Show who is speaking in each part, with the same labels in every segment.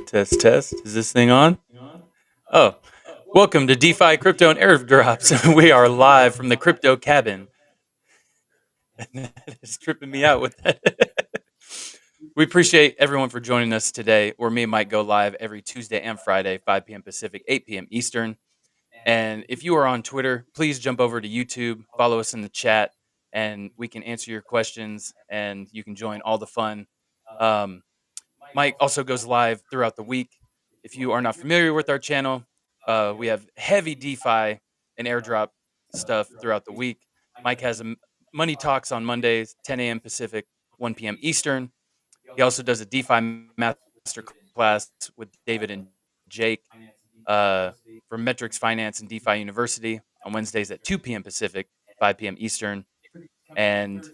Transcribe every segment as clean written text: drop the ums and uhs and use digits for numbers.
Speaker 1: Test, test. Is this thing on? Oh, welcome to DeFi, Crypto, and Airdrops. We are live from the Crypto Cabin. It's tripping me out with that. We appreciate everyone for joining us today, where me and Mike go live every Tuesday and Friday, 5 p.m. Pacific, 8 p.m. Eastern. And if you are on Twitter, please jump over to YouTube, follow us in the chat, and we can answer your questions and you can join all the fun. Um, Mike also goes live throughout the week. If you are not familiar with our channel, we have heavy DeFi and airdrop stuff throughout the week. Mike has money talks on Mondays, 10 a.m. Pacific, 1 p.m. Eastern. He also does a DeFi master class with David and Jake from Metrics Finance and DeFi University on Wednesdays at 2 p.m. Pacific, 5 p.m. Eastern. And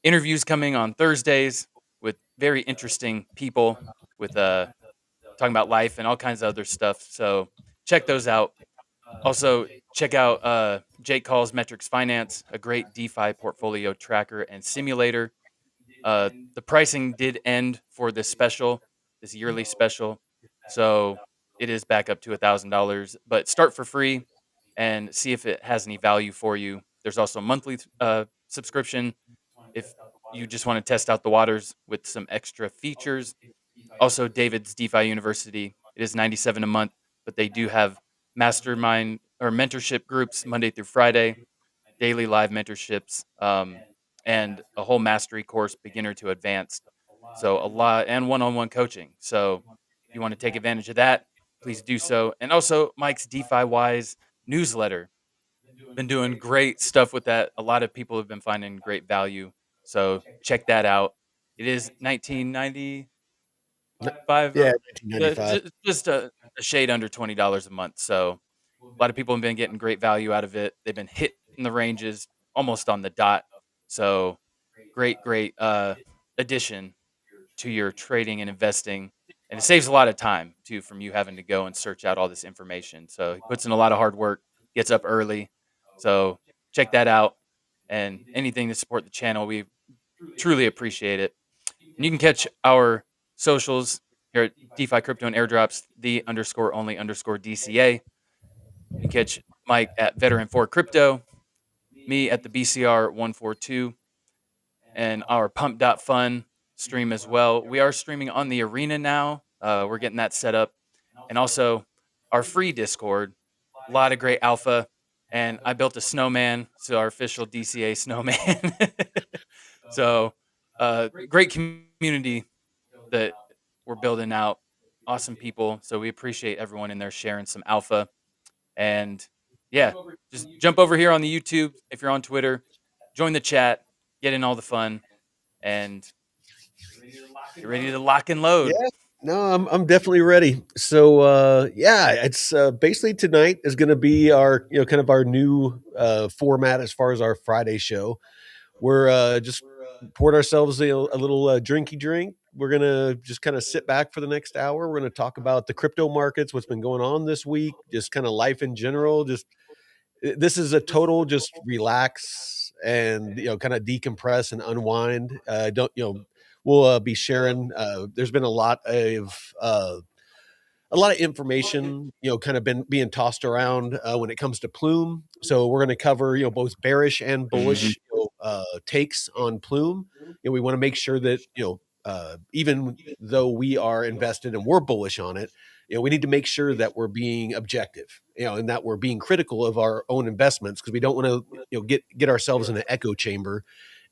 Speaker 1: interviews coming on Thursdays with very interesting people with talking about life and all kinds of other stuff. So check those out. Also, check out Jake Call's Metrics Finance, a great DeFi portfolio tracker and simulator. The pricing did end for this special, this yearly special. So it is back up to $1,000, but start for free and see if it has any value for you. There's also a monthly subscription if you just want to test out the waters with some extra features. Also, David's DeFi University, it is 97 a month, but they do have mastermind or mentorship groups Monday through Friday, daily live mentorships, and a whole mastery course, beginner to advanced. So a lot and one-on-one coaching. So if you want to take advantage of that, please do so. And also Mike's DeFi Wise newsletter. Been doing great stuff with that. A lot of people have been finding great value. So check that out. It is 1995,
Speaker 2: Yeah, 1995.
Speaker 1: just a shade under $20 a month. So a lot of people have been getting great value out of it. They've been hitting the ranges almost on the dot. So great addition to your trading and investing. And it saves a lot of time too from you having to go and search out all this information. So he puts in a lot of hard work, gets up early. So check that out. And anything to support the channel, we truly appreciate it. And you can catch our socials here at DeFi Crypto and Airdrops, the_only_DCA. You can catch Mike at Veteran4Crypto, me at the BCR142, and our Pump.Fun stream as well. We are streaming on the arena now. We're getting that set up. And also our free Discord, a lot of great alpha. And I built a snowman, so our official DCA snowman. So great community that we're building out. Awesome people. So we appreciate everyone in there sharing some alpha. And yeah, just jump over here on the YouTube if you're on Twitter, join the chat, get in all the fun, and get ready to lock and
Speaker 2: Yeah,
Speaker 1: load.
Speaker 2: no, I'm definitely ready. So yeah, it's basically tonight is going to be our kind of our new format as far as our Friday show. We're just poured ourselves a little drinky drink. We're gonna just kind of sit back for the next hour. We're gonna talk about the crypto markets, what's been going on this week, just kind of life in general. Just this is a total just relax and kind of decompress and unwind. Don't we'll be sharing. There's been a lot of information, kind of been being tossed around when it comes to Plume. So we're going to cover, both bearish and
Speaker 1: Mhm.
Speaker 2: bullish takes on Plume. We want to make sure that even though we are invested and we're bullish on it, we need to make sure that we're being objective, and that we're being critical of our own investments because we don't want to, get ourselves in an echo chamber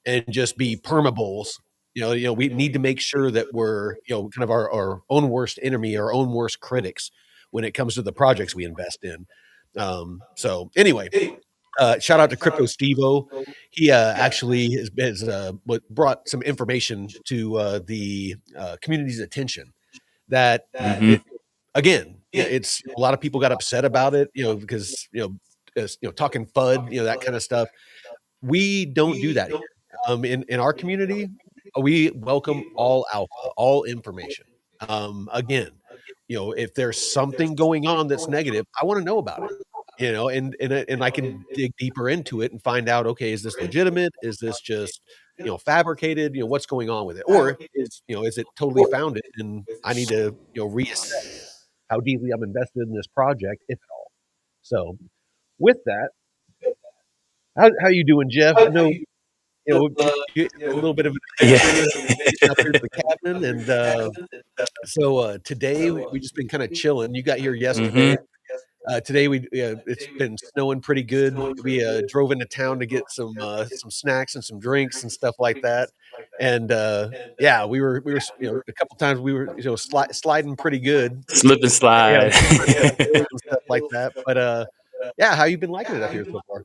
Speaker 2: and just be permabulls. We need to make sure that we're, kind of our own worst enemy, our own worst critics when it comes to the projects we invest in. So anyway, shout out to Crypto Stevo. He actually brought some information to the community's attention that
Speaker 1: Mhm.
Speaker 2: again, it's a lot of people got upset about it, because talking FUD, that kind of stuff. We don't do that here. In our community, we welcome all alpha, all information. Again, if there's something going on that's negative, I want to know about it. and I can dig deeper into it and find out, okay, is this legitimate? Is this just, fabricated? What's going on with it? Or is it totally founded and I need to, reassess how deeply I'm invested in this project, if at all. So with that, how you doing, Jeff? I know, you a little bit of an adventure getting up here to the cabin, and today we just been kind of chilling. You got here yesterday.
Speaker 1: Hmm.
Speaker 2: Today it's been snowing pretty good. We drove into town to get some snacks and some drinks and stuff like that. And yeah, we were a couple times we were sliding pretty good.
Speaker 1: Slip and
Speaker 2: Yeah,
Speaker 1: slide.
Speaker 2: different hills and stuff like that. But yeah, how you been liking it up here so far?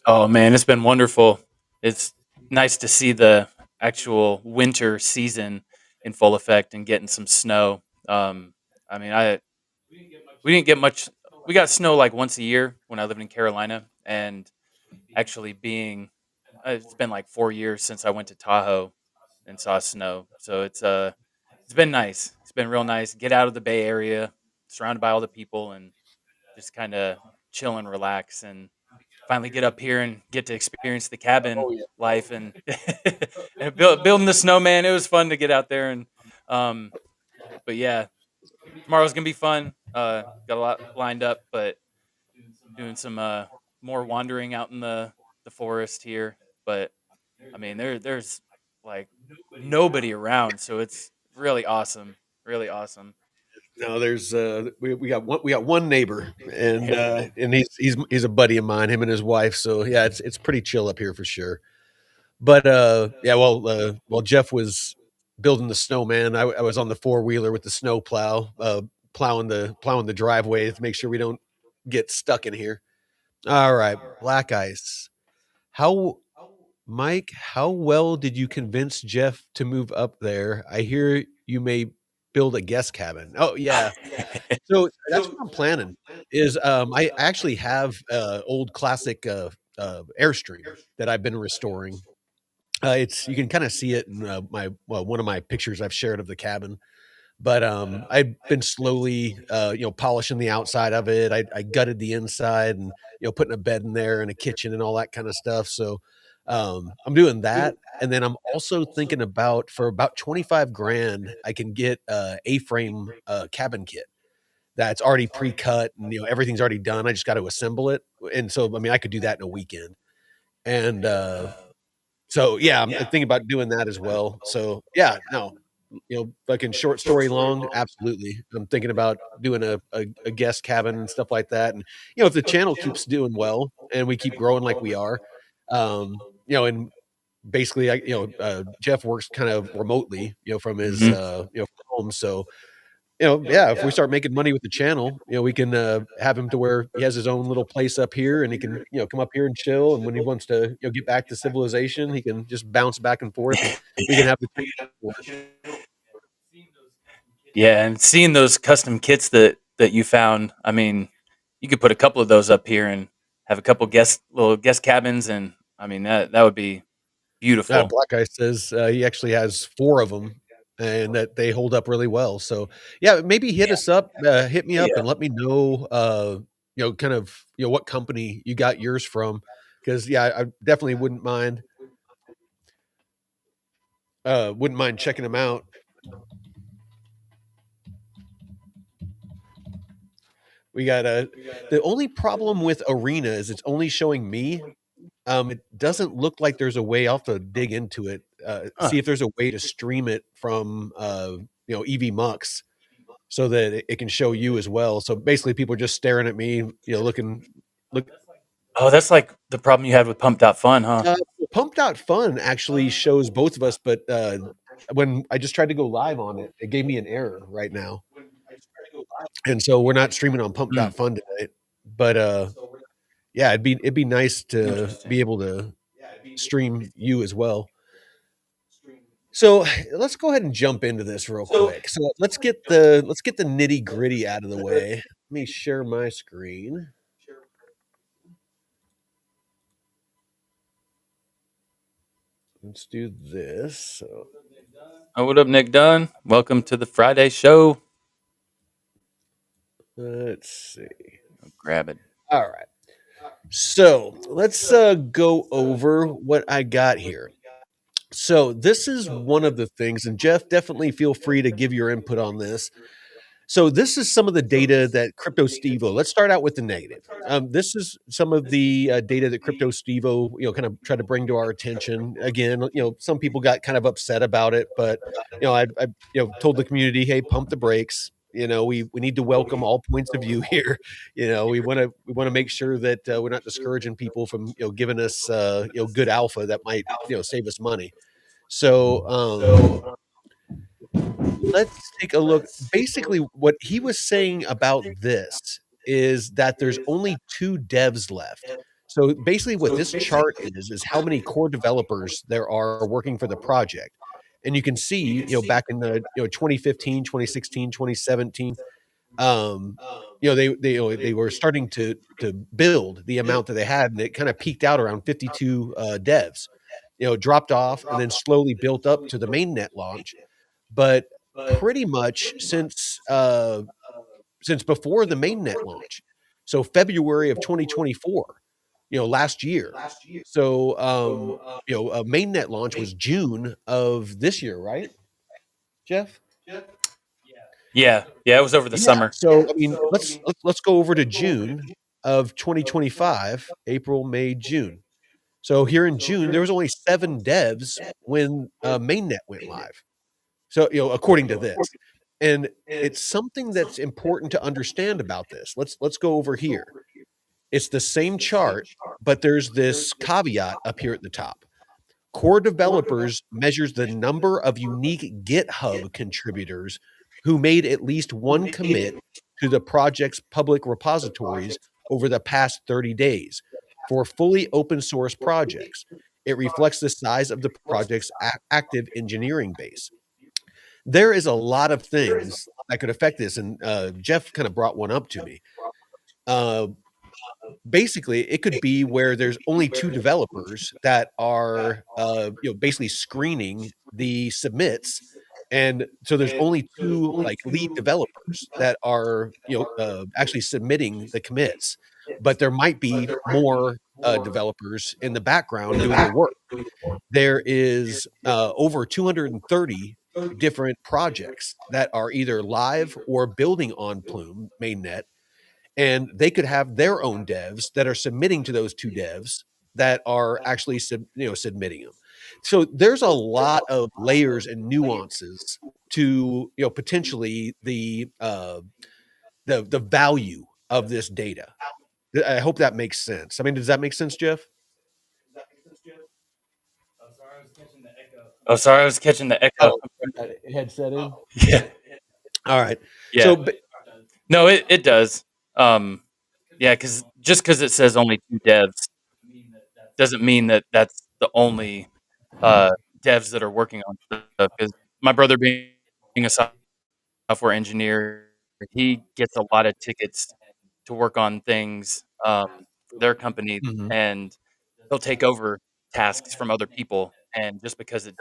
Speaker 1: Oh man, it's been wonderful. It's nice to see the actual winter season in full effect and getting some snow. I mean, I we didn't get much. We got snow like once a year when I lived in Carolina, and actually being it's been like 4 years since I went to Tahoe and saw snow. So it's been nice. It's been real nice. Get out of the Bay Area, surrounded by all the people, and just kind of chill and relax and finally get up here and get to experience the cabin
Speaker 2: Oh yeah.
Speaker 1: life and and building the snowman. It was fun to get out there and um, but yeah, tomorrow's gonna be fun. Got a lot lined up, but doing some more wandering out in the forest here. But I mean, there's like nobody around, so it's really awesome, really awesome.
Speaker 2: No, there's we got one neighbor, and
Speaker 1: Yeah.
Speaker 2: he's a buddy of mine, him and his wife. So yeah, it's pretty chill up here for sure. But yeah, while Jeff was building the snowman, I was on the four-wheeler with the snow plow, plowing the driveway to make sure we don't get stuck in here. All right, black ice. How Mike, how well did you convince Jeff to move up there? I hear you may build a guest cabin. Oh yeah. So that's what I'm planning is, I actually have, old classic, Airstream that I've been restoring. It's you can kinda see it in, one of my pictures I've shared of the cabin. But, I've been slowly, polishing the outside of it. I gutted the inside and, putting a bed in there and a kitchen and all that kinda stuff. So, I'm doing that, and then I'm also thinking about for about 25 grand, I can get a A-frame, cabin kit that's already pre-cut and, everything's already done. I just got to assemble it. And so, I mean, I could do that in a weekend. And so, yeah, I'm thinking about doing that as well. So, yeah, no, fucking short story long, absolutely. I'm thinking about doing a guest cabin and stuff like that. And, if the channel keeps doing well and we keep growing like we are, and basically, Jeff works kind of remotely, from his,
Speaker 1: Hmm.
Speaker 2: from home. So, yeah, if we start making money with the channel, we can, have him to where he has his own little place up here and he can, come up here and chill. And when he wants to, get back to civilization, he can just bounce back and forth and we can have the
Speaker 1: Yeah, and seeing those custom kits that you found, I mean, you could put a couple of those up here and have a couple little guest cabins, and I mean that would be beautiful.
Speaker 2: Black Guy says, he actually has 4 of them and that they hold up really well. So, yeah, maybe hit me up and let me know, kind of, what company you got yours from. Because yeah, I definitely wouldn't mind checking them out. We got the only problem with Arena is it's only showing me. It doesn't look like there's a way. I'll have to dig into it,
Speaker 1: Huh.
Speaker 2: see if there's a way to stream it from, EV Mux so that it can show you as well. So basically, people are just staring at me, look.
Speaker 1: Oh, that's like the problem you had with Pumped Out Fun, huh?
Speaker 2: Pumped Out Fun actually shows both of us, but when I just tried to go live on it, it gave me an error right now, and so we're not streaming on Pumped
Speaker 1: Mm,
Speaker 2: Out Fun tonight. But yeah, it'd be nice to
Speaker 1: interesting.
Speaker 2: be able to stream you as well. So let's go ahead and jump into this real quick. So let's get the nitty gritty out of the way. Let me share my screen. Let's do this. So
Speaker 1: Oh, what up, Nick Dunn? Welcome to the Friday show.
Speaker 2: let's see.
Speaker 1: Grab it.
Speaker 2: All right. So let's go over what I got here. So this is one of the things, and Jeff, definitely feel free to give your input on this. So this is some of the data that Crypto Stevo. Let's start out with the negative. This is some of the data that Crypto Stevo, kind of tried to bring to our attention. Again, some people got kind of upset about it, but I told the community, hey, pump the brakes. We need to welcome all points of view here. We want to make sure that we're not discouraging people from giving us good alpha that might save us money. So let's take a look. Basically, what he was saying about this is that there's only 2 devs left. So basically what this chart is how many core developers there are working for the project. And you can see, back in the 2015, 2016, 2017, they were starting to build the amount that they had, and it kind of peaked out around 52 devs. Dropped off and then slowly built up to the mainnet launch. But pretty much since before the mainnet launch, so February of 2024, last year. So mainnet launch was June of this year, right, Jeff?
Speaker 1: Yeah, yeah, it was over the
Speaker 2: Yeah.
Speaker 1: summer.
Speaker 2: So I mean, let's go over to June of 2025, April, May, June. So here in June, there was only 7 devs when mainnet went live. So, according to this, and it's something that's important to understand about this. Let's go over here. It's the same chart, but there's this caveat up here at the top. Core developers measures the number of unique GitHub contributors who made at least one commit to the project's public repositories over the past 30 days. For fully open source projects, it reflects the size of the project's active engineering base. There is a lot of things that could affect this, and Jeff kind of brought one up to me. Uh, Basically, it could be where there's only 2 developers that are, basically screening the submits, and so there's only 2, like, lead developers that are, actually submitting the commits, but there might be more, developers in the background doing the work. There is over 230 different projects that are either live or building on Plume mainnet, and they could have their own devs that are submitting to those 2 devs that are actually submitting them. So there's a lot of layers and nuances to potentially the value of this data. I hope that makes sense. I mean, does that make sense, Jeff?
Speaker 1: Oh, sorry, I was catching the echo.
Speaker 2: Oh, headset in.
Speaker 1: Yeah,
Speaker 2: All right.
Speaker 1: yeah.
Speaker 2: So,
Speaker 1: No, it does. Yeah, because it says only 2 devs doesn't mean that that's the only uh, devs that are working on stuff. Because my brother being a software engineer, he gets a lot of tickets to work on things for their company,
Speaker 2: mhm.
Speaker 1: and he'll take over tasks from other people. And just because it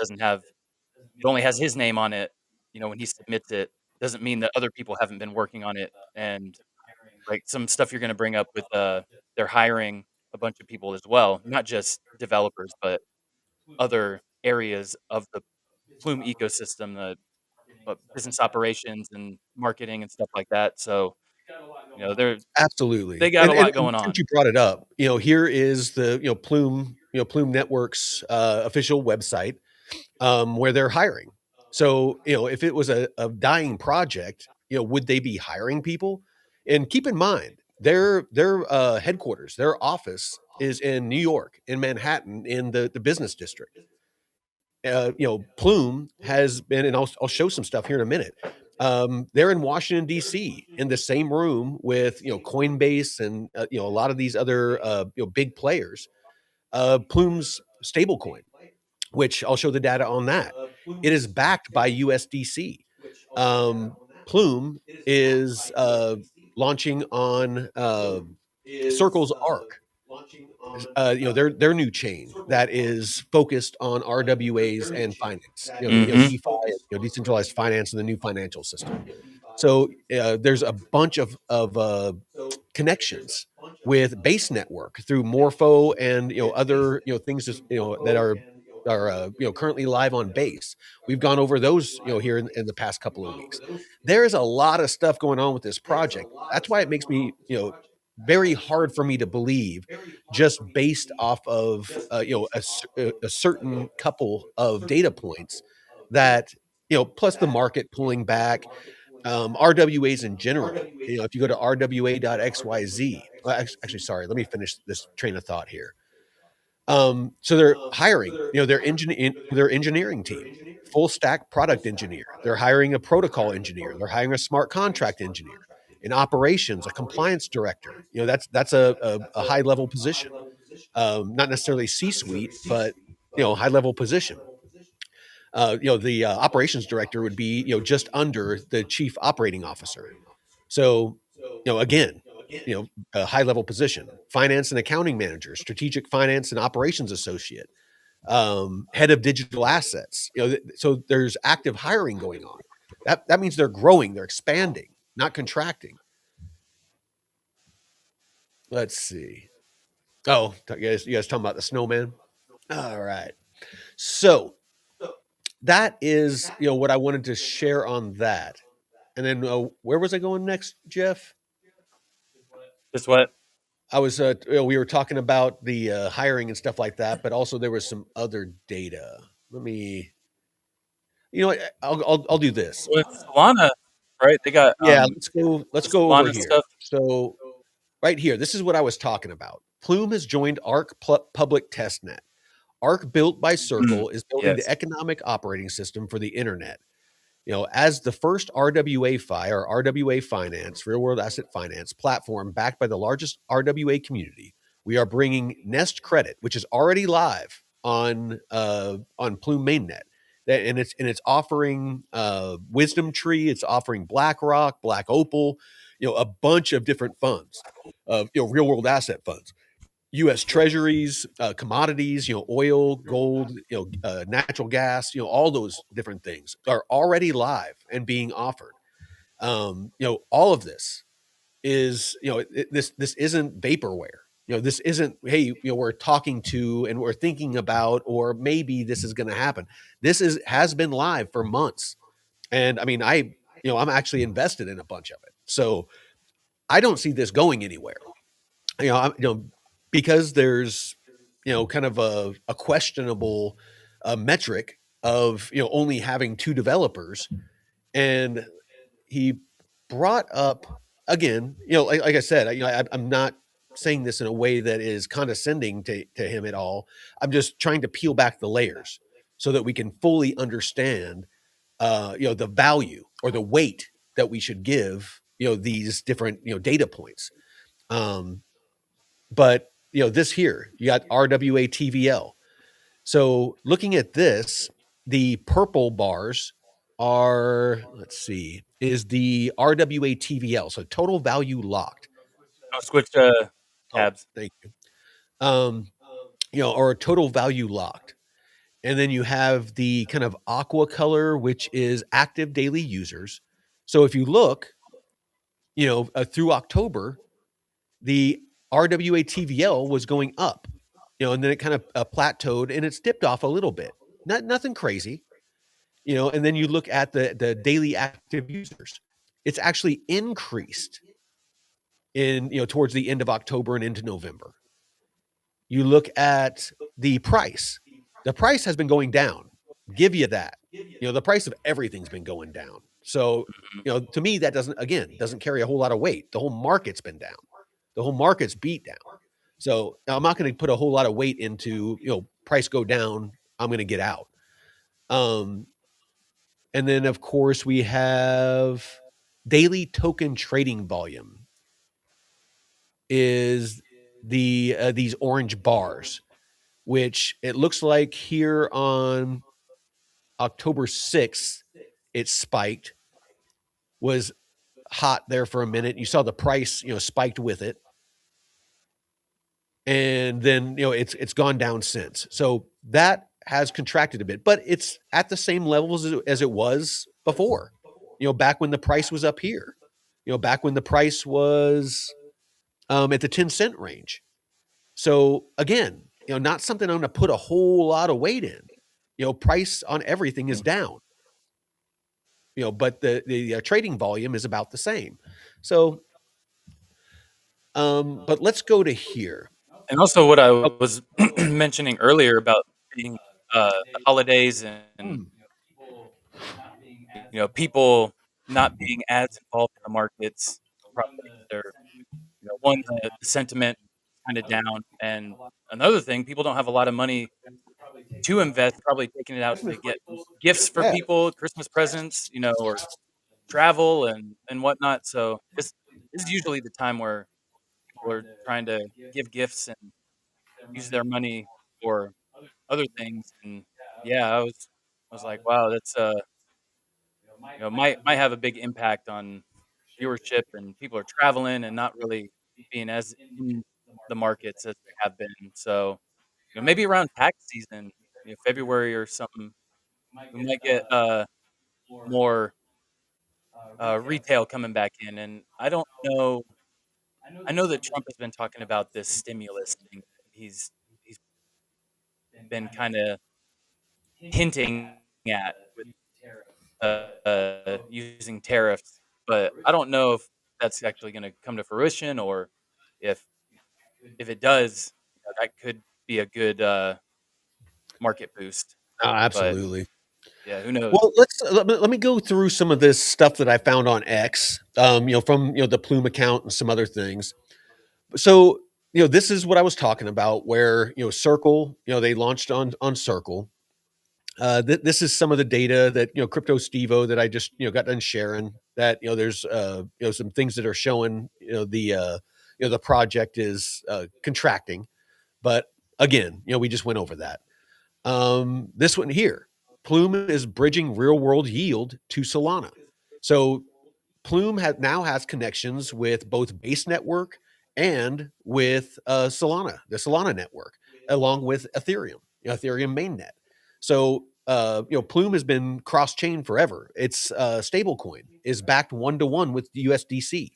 Speaker 1: only has his name on it, when he submits it, doesn't mean that other people haven't been working on it. And like some stuff you're going to bring up with they're hiring a bunch of people as well, not just developers, but other areas of the Plume ecosystem, the business operations and marketing and stuff like that. So they
Speaker 2: Absolutely.
Speaker 1: got
Speaker 2: And
Speaker 1: a
Speaker 2: and
Speaker 1: lot
Speaker 2: and
Speaker 1: going
Speaker 2: since
Speaker 1: on.
Speaker 2: you brought it up, here is the, Plume Network's, official website, where they're hiring. So, if it was a dying project, would they be hiring people? And keep in mind, their headquarters, their office is in New York, in Manhattan, in the business district. Plume has been, and I'll show some stuff here in a minute. They're in Washington D.C. in the same room with Coinbase and a lot of these other big players. Plume's stablecoin, which I'll show the data on that. It is backed by USDC. Plume is launching on Circle's Arc, their new chain that is focused on RWAs and finance,
Speaker 1: Hmm.
Speaker 2: DeFi, decentralized finance, and the new financial system. So there's a bunch of connections with base network through Morpho and other things that are currently live on base. We've gone over those here in the past couple of weeks. There's a lot of stuff going on with this project. That's why it makes me very hard for me to believe, just based off of a certain couple of data points, that plus the market pulling back, RWAs in general. If you go to rwa.xyz, actually, sorry, let me finish this train of thought here. So they're hiring, their engineering team, full stack product engineer. They're hiring a protocol engineer. They're hiring a smart contract engineer. In operations, a compliance director. That's a high level position, not necessarily C suite, but high level position. The operations director would be just under the chief operating officer. So, again, a high level position. Finance and accounting manager, strategic finance and operations associate, head of digital assets. So there's active hiring going on. That means they're growing, they're expanding, not contracting. Let's see. Oh, you guys talking about the snowman? All right. So that is what I wanted to share on that. And then where was I going next, Jeff?
Speaker 1: Just what?
Speaker 2: I was we were talking about the hiring and stuff like that, but also there was some other data. Let me, what, I'll do this.
Speaker 1: With Solana, right? They got
Speaker 2: Yeah, let's go over
Speaker 1: Solana
Speaker 2: here.
Speaker 1: stuff.
Speaker 2: So right here, this is what I was talking about. Plume has joined Arc Public Testnet. Arc, built by Circle, is building
Speaker 1: Yes.
Speaker 2: the economic operating system for the internet. As the first RWA Fi, or RWA Finance, real world asset finance platform backed by the largest RWA community, we are bringing Nest Credit, which is already live on Plume mainnet, and it's offering Wisdom Tree, it's offering BlackRock, Black Opal, a bunch of different funds, real world asset funds. U.S. Treasuries, commodities, oil, gold, natural gas, all those different things are already live and being offered. All of this is, this isn't vaporware. This isn't, hey, we're talking to and we're thinking about, or maybe this is going to happen. This has been live for months, and I mean, I'm actually invested in a bunch of it, so I don't see this going anywhere. Because there's kind of a questionable metric of only having two developers. And he brought up, again, like I said, I'm not saying this in a way that is condescending to him at all. I'm just trying to peel back the layers so that we can fully understand the value or the weight that we should give these different data points. But this here, you got RWA TVL. So looking at this, the purple bars are, let's see, is the RWA TVL, so total value locked.
Speaker 1: I'll switch to
Speaker 2: Oh,
Speaker 1: tabs.
Speaker 2: thank you. Or total value locked. And then you have the kind of aqua color, which is active daily users. So if you look, through October, the RWA TVL was going up, and then it kind of plateaued and it's dipped off a little bit. Nothing crazy, and then you look at the daily active users. It's actually increased in, towards the end of October and into November. You look at the price. The price has been going down. Give you that. The price of everything's been going down. So, to me, that doesn't carry a whole lot of weight. The whole market's been down. The whole market's beat down. So now I'm not going to put a whole lot of weight into, price go down, I'm going to get out. And then of course we have daily token trading volume is these orange bars, which it looks like here on October 6th, it spiked, was hot there for a minute. You saw the price, spiked with it. And then, it's gone down since. So that has contracted a bit, but it's at the same levels as it was before, back when the price was up here, back when the price was, at the 10-cent range. So again, not something I'm going to put a whole lot of weight in. Price on everything is
Speaker 1: Mhm.
Speaker 2: down. But the trading volume is about the same. So, but let's go to here.
Speaker 1: And also what I
Speaker 2: Oh,
Speaker 1: was mentioning earlier about being, the holidays and,
Speaker 2: hmm,
Speaker 1: people not being as involved in the markets, probably they're, one, the sentiment kinda down, and another thing, people don't have a lot of money to invest, probably taking it out to get gifts for
Speaker 2: yeah,
Speaker 1: people, Christmas presents, or travel and whatnot, so this is usually the time where people are trying to give gifts and use their money for other things, and yeah, I was like, "Wow, that's, might have a big impact on viewership, and people are traveling and not really being as in the markets as they have been." So, maybe around tax season, February or something, we might get, more, retail coming back in, and I don't know. I know that Trump has been talking about this stimulus thing that he's been kinda hinting at with, using tariffs, but I don't know if that's actually gonna come to fruition or if if it does, that could be a good, market boost, but
Speaker 2: absolutely.
Speaker 1: yeah, who knows?
Speaker 2: Well, let me go through some of this stuff that I found on X, from the Plume account and some other things. So, this is what I was talking about, where Circle, they launched on Circle. This is some of the data that Crypto Stevo that I just got done sharing. That there's some things that are showing the project is contracting, but again, we just went over that. This one here, Plume is bridging real world yield to Solana. So Plume now has connections with both Base Network and with Solana, the Solana network, along with Ethereum, Ethereum mainnet. So Plume has been cross chain forever. Its stablecoin is backed 1-to-1 with the USDC,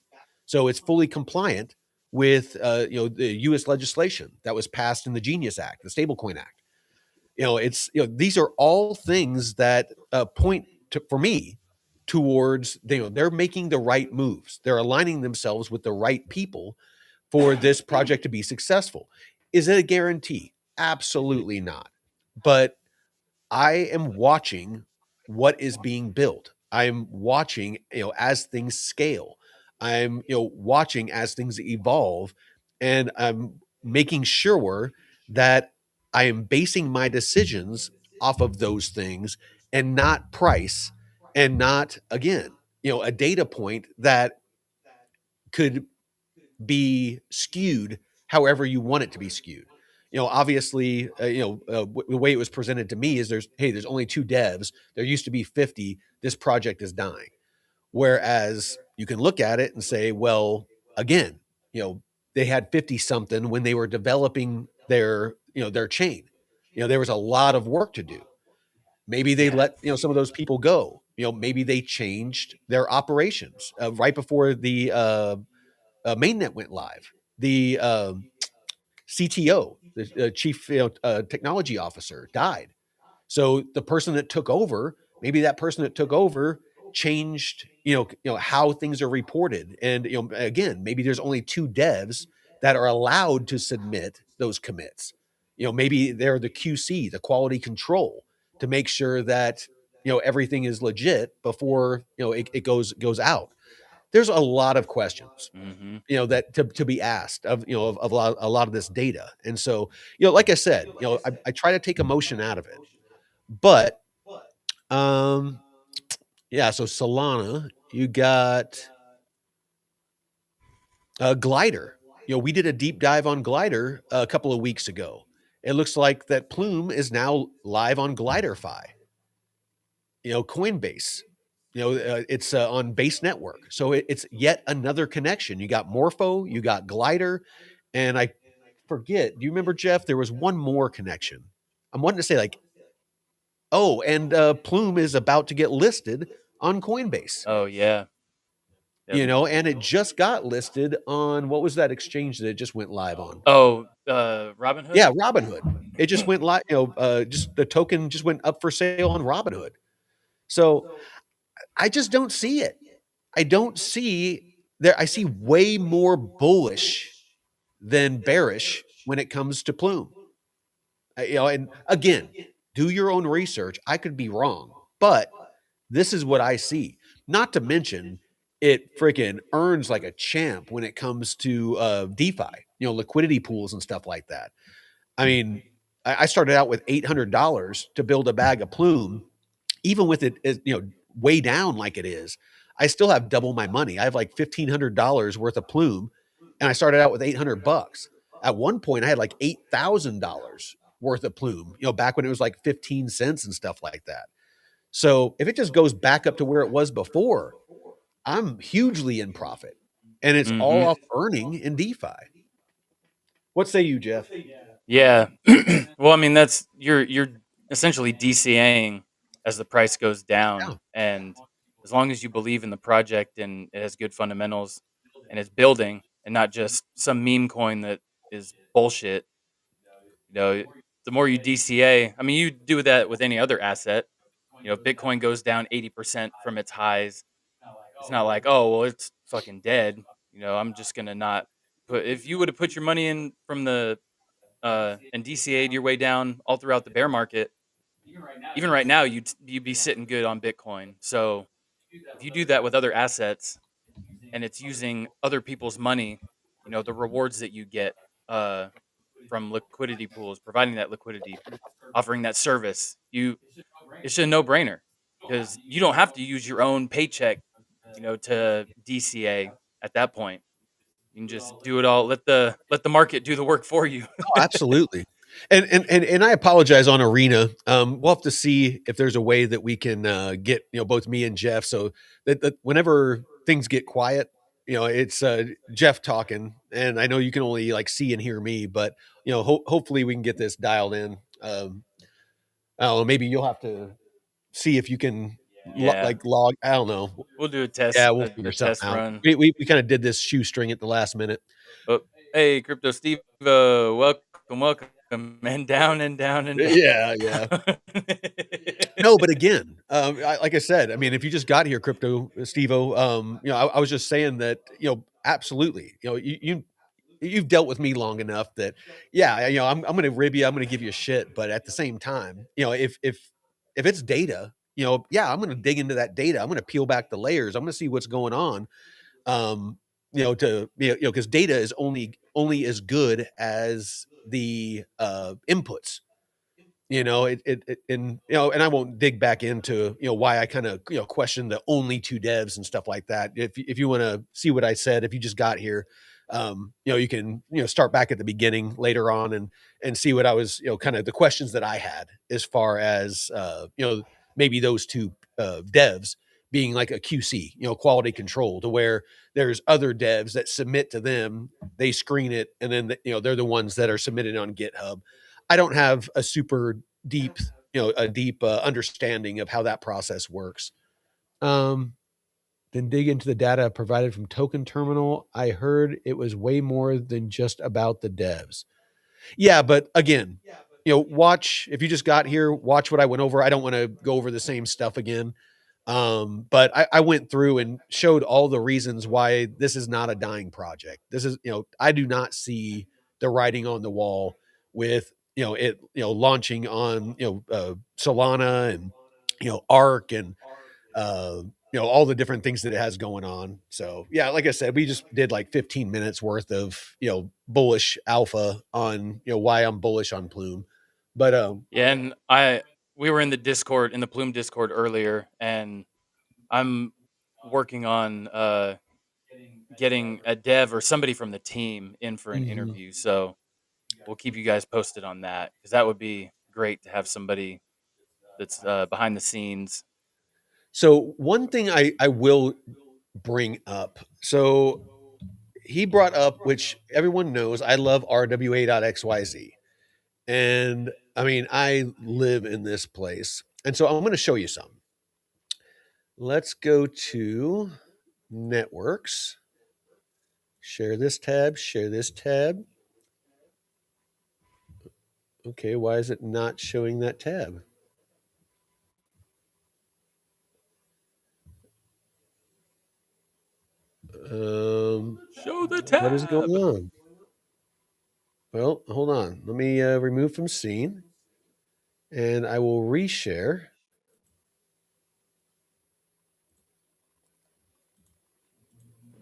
Speaker 2: so it's fully compliant with the U.S. legislation that was passed in the Genius Act, the Stablecoin Act. It's these are all things that point to, for me, towards they're making the right moves. They're aligning themselves with the right people for this project to be successful. Is it a guarantee? Absolutely not. But I am watching what is being built. I'm watching, as things scale. I'm, watching as things evolve, and I'm making sure that I am basing my decisions off of those things and not price and not, again, a data point that could be skewed however you want it to be skewed. Obviously, the way it was presented to me is there's only two devs. There used to be 50. This project is dying. Whereas you can look at it and say, well, again, they had 50 something when they were developing their chain. There was a lot of work to do. Maybe they let some of those people go. Maybe they changed their operations right before the mainnet went live. The CTO, the chief technology officer, died. So the person that took over, maybe that person that took over changed, how things are reported. And again, maybe there's only two devs that are allowed to submit those commits. Maybe they're the QC, the quality control, to make sure that everything is legit before it goes out. There's a lot of questions
Speaker 1: Mhm.
Speaker 2: that to be asked of a lot of this data. And so, like I said, I try to take emotion out of it. But um yeah, so Solana, you got Glider. We did a deep dive on Glider a couple of weeks ago. It looks like that Plume is now live on GliderFi. Coinbase. It's on Base Network, so it's yet another connection. You got Morpho, you got Glider, and I forget. Do you remember, Jeff? There was one more connection. I'm wanting to say like, oh, and Plume is about to get listed on Coinbase.
Speaker 1: Oh, yeah. Yep.
Speaker 2: and it just got listed on what was that exchange that it just went live on?
Speaker 1: Oh, Robinhood?
Speaker 2: Yeah, Robinhood. It just went live, just the token just went up for sale on Robinhood. So I just don't see it. I don't see there. I see way more bullish than bearish when it comes to Plume. And again, do your own research. I could be wrong, but this is what I see. Not to mention, it freaking earns like a champ when it comes to DeFi, liquidity pools and stuff like that. I mean, I started out with $800 to build a bag of Plume. Even with it, way down like it is, I still have double my money. I have like $1,500 worth of Plume, and I started out with $800. At one point, I had like $8,000 worth of Plume. Back when it was like 15 cents and stuff like that. So if it just goes back up to where it was before, I'm hugely in profit, and it's all
Speaker 1: Mhm.
Speaker 2: off earning in DeFi. What say you, Jeff?
Speaker 1: Yeah. Well, I mean, that's you're essentially DCAing as the price goes down,
Speaker 2: Yeah,
Speaker 1: and as long as you believe in the project and it has good fundamentals and it's building and not just some meme coin that is bullshit, you know, the more you DCA, I mean, you do that with any other asset. If Bitcoin goes down 80% from its highs, it's not like, oh, well, it's fucking dead. I'm just gonna not put. If you would have put your money in from the and DCA'd your way down all throughout the bear market, even right now, you'd be sitting good on Bitcoin. So if you do that with other assets and it's using other people's money, the rewards that you get uh, from liquidity pools, providing that liquidity, offering that service, it's a no brainer because you don't have to use your own paycheck, to DCA at that point. You can just do it all. Let the market do the work for you.
Speaker 2: oh, absolutely. And I apologize on Arena. We'll have to see if there's a way that we can get both me and Jeff, so that whenever things get quiet, it's Jeff talking, and I know you can only like see and hear me, but hopefully we can get this dialed in. I don't know, maybe you'll have to see if you can
Speaker 1: Yeah,
Speaker 2: like log. I don't know.
Speaker 1: we'll do a test
Speaker 2: Yeah, we'll
Speaker 1: a
Speaker 2: figure something
Speaker 1: test
Speaker 2: out.
Speaker 1: run.
Speaker 2: We kind of did this shoestring at the last minute.
Speaker 1: Oh, hey, Crypto Steve, welcome, and down and down and
Speaker 2: Yeah, yeah.
Speaker 1: down.
Speaker 2: No, but again, like I said, I mean, if you just got here, crypto, Stevo, I was just saying that, absolutely, you've dealt with me long enough that, yeah, I'm going to rib you, I'm going to give you a shit, but at the same time, if it's data, yeah, I'm going to dig into that data, I'm going to peel back the layers, I'm going to see what's going on, because data is only as good as the inputs. And I won't dig back into why I kind of question the only two devs and stuff like that. If you want to see what I said, if you just got here, you can start back at the beginning later on and see what I was kind of the questions that I had as far as maybe those two devs being like a QC, quality control, to where there's other devs that submit to them, they screen it, and then they're the ones that are submitted on GitHub. I don't have a super deep, understanding of how that process works. Um, then dig into the data provided from Token Terminal. I heard it was way more than just about the devs. Yeah, but again, watch if you just got here, watch what I went over. I don't want to go over the same stuff again. But I went through and showed all the reasons why this is not a dying project. This is, I do not see the writing on the wall with, it, launching on, Solana and, Arc and, uh, all the different things that it has going on. So yeah, like I said, we just did like 15 minutes worth of, bullish alpha on, why I'm bullish on Plume. But,
Speaker 1: Yeah, and we were in the Plume Discord earlier, and I'm working on getting a dev or somebody from the team in for an
Speaker 2: mhm.
Speaker 1: interview. So we'll keep you guys posted on that because that would be great to have somebody that's behind the scenes.
Speaker 2: So one thing I will bring up. So he brought up, which everyone knows, I love RWA.xyz. And I mean, I live in this place. And so I'm going to show you some. Let's go to networks. Share this tab, share this tab. Okay, why is it not showing that tab?
Speaker 1: Show the
Speaker 2: What is going
Speaker 1: tab.
Speaker 2: on? Well, hold on. Let me remove from scene, and I will reshare.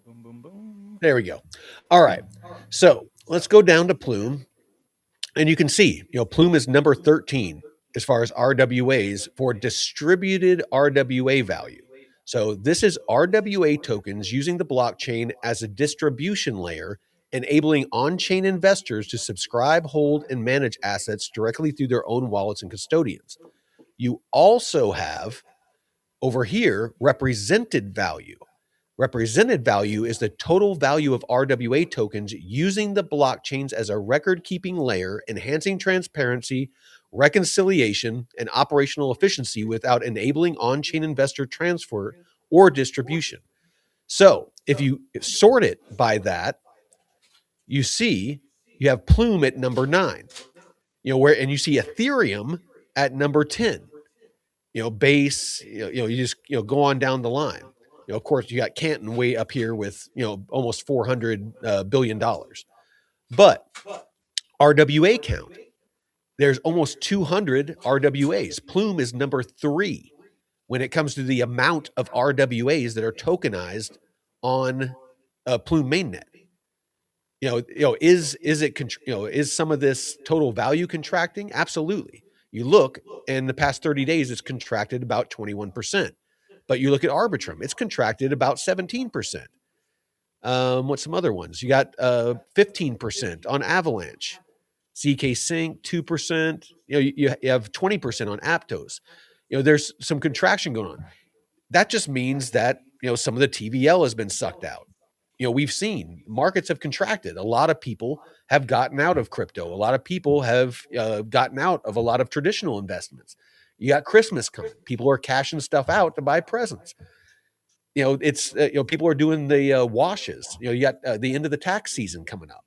Speaker 1: Boom, boom, boom.
Speaker 2: There we go. All right. So let's go down to Plume, and you can see, Plume is number 13 as far as RWAs for distributed RWA value. So this is RWA tokens using the blockchain as a distribution layer, enabling on-chain investors to subscribe, hold, and manage assets directly through their own wallets and custodians. You also have over here represented value. Represented value is the total value of RWA tokens using the blockchains as a record keeping layer, enhancing transparency, reconciliation, and operational efficiency without enabling on chain investor transfer or distribution. So if you sort it by that, you see you have Plume at number 9, and you see Ethereum at number 10. Base, you just, go on down the line. Of course, you got Canton way up here with, almost $400 billion. But RWA count, there's almost 200 RWAs. Plume is number 3 when it comes to the amount of RWAs that are tokenized on Plume mainnet. Is it, is some of this total value contracting? Absolutely. You look, in the past 30 days, it's contracted about 21%. But you look at Arbitrum, it's contracted about 17%. What's some other ones? You got 15% on Avalanche, ZK Sync 2%. You have 20% on Aptos. There's some contraction going on. That just means that some of the TVL has been sucked out. We've seen markets have contracted. A lot of people have gotten out of crypto. A lot of people have gotten out of a lot of traditional investments. You got Christmas coming. People are cashing stuff out to buy presents. It's people are doing the washes. You got the end of the tax season coming up.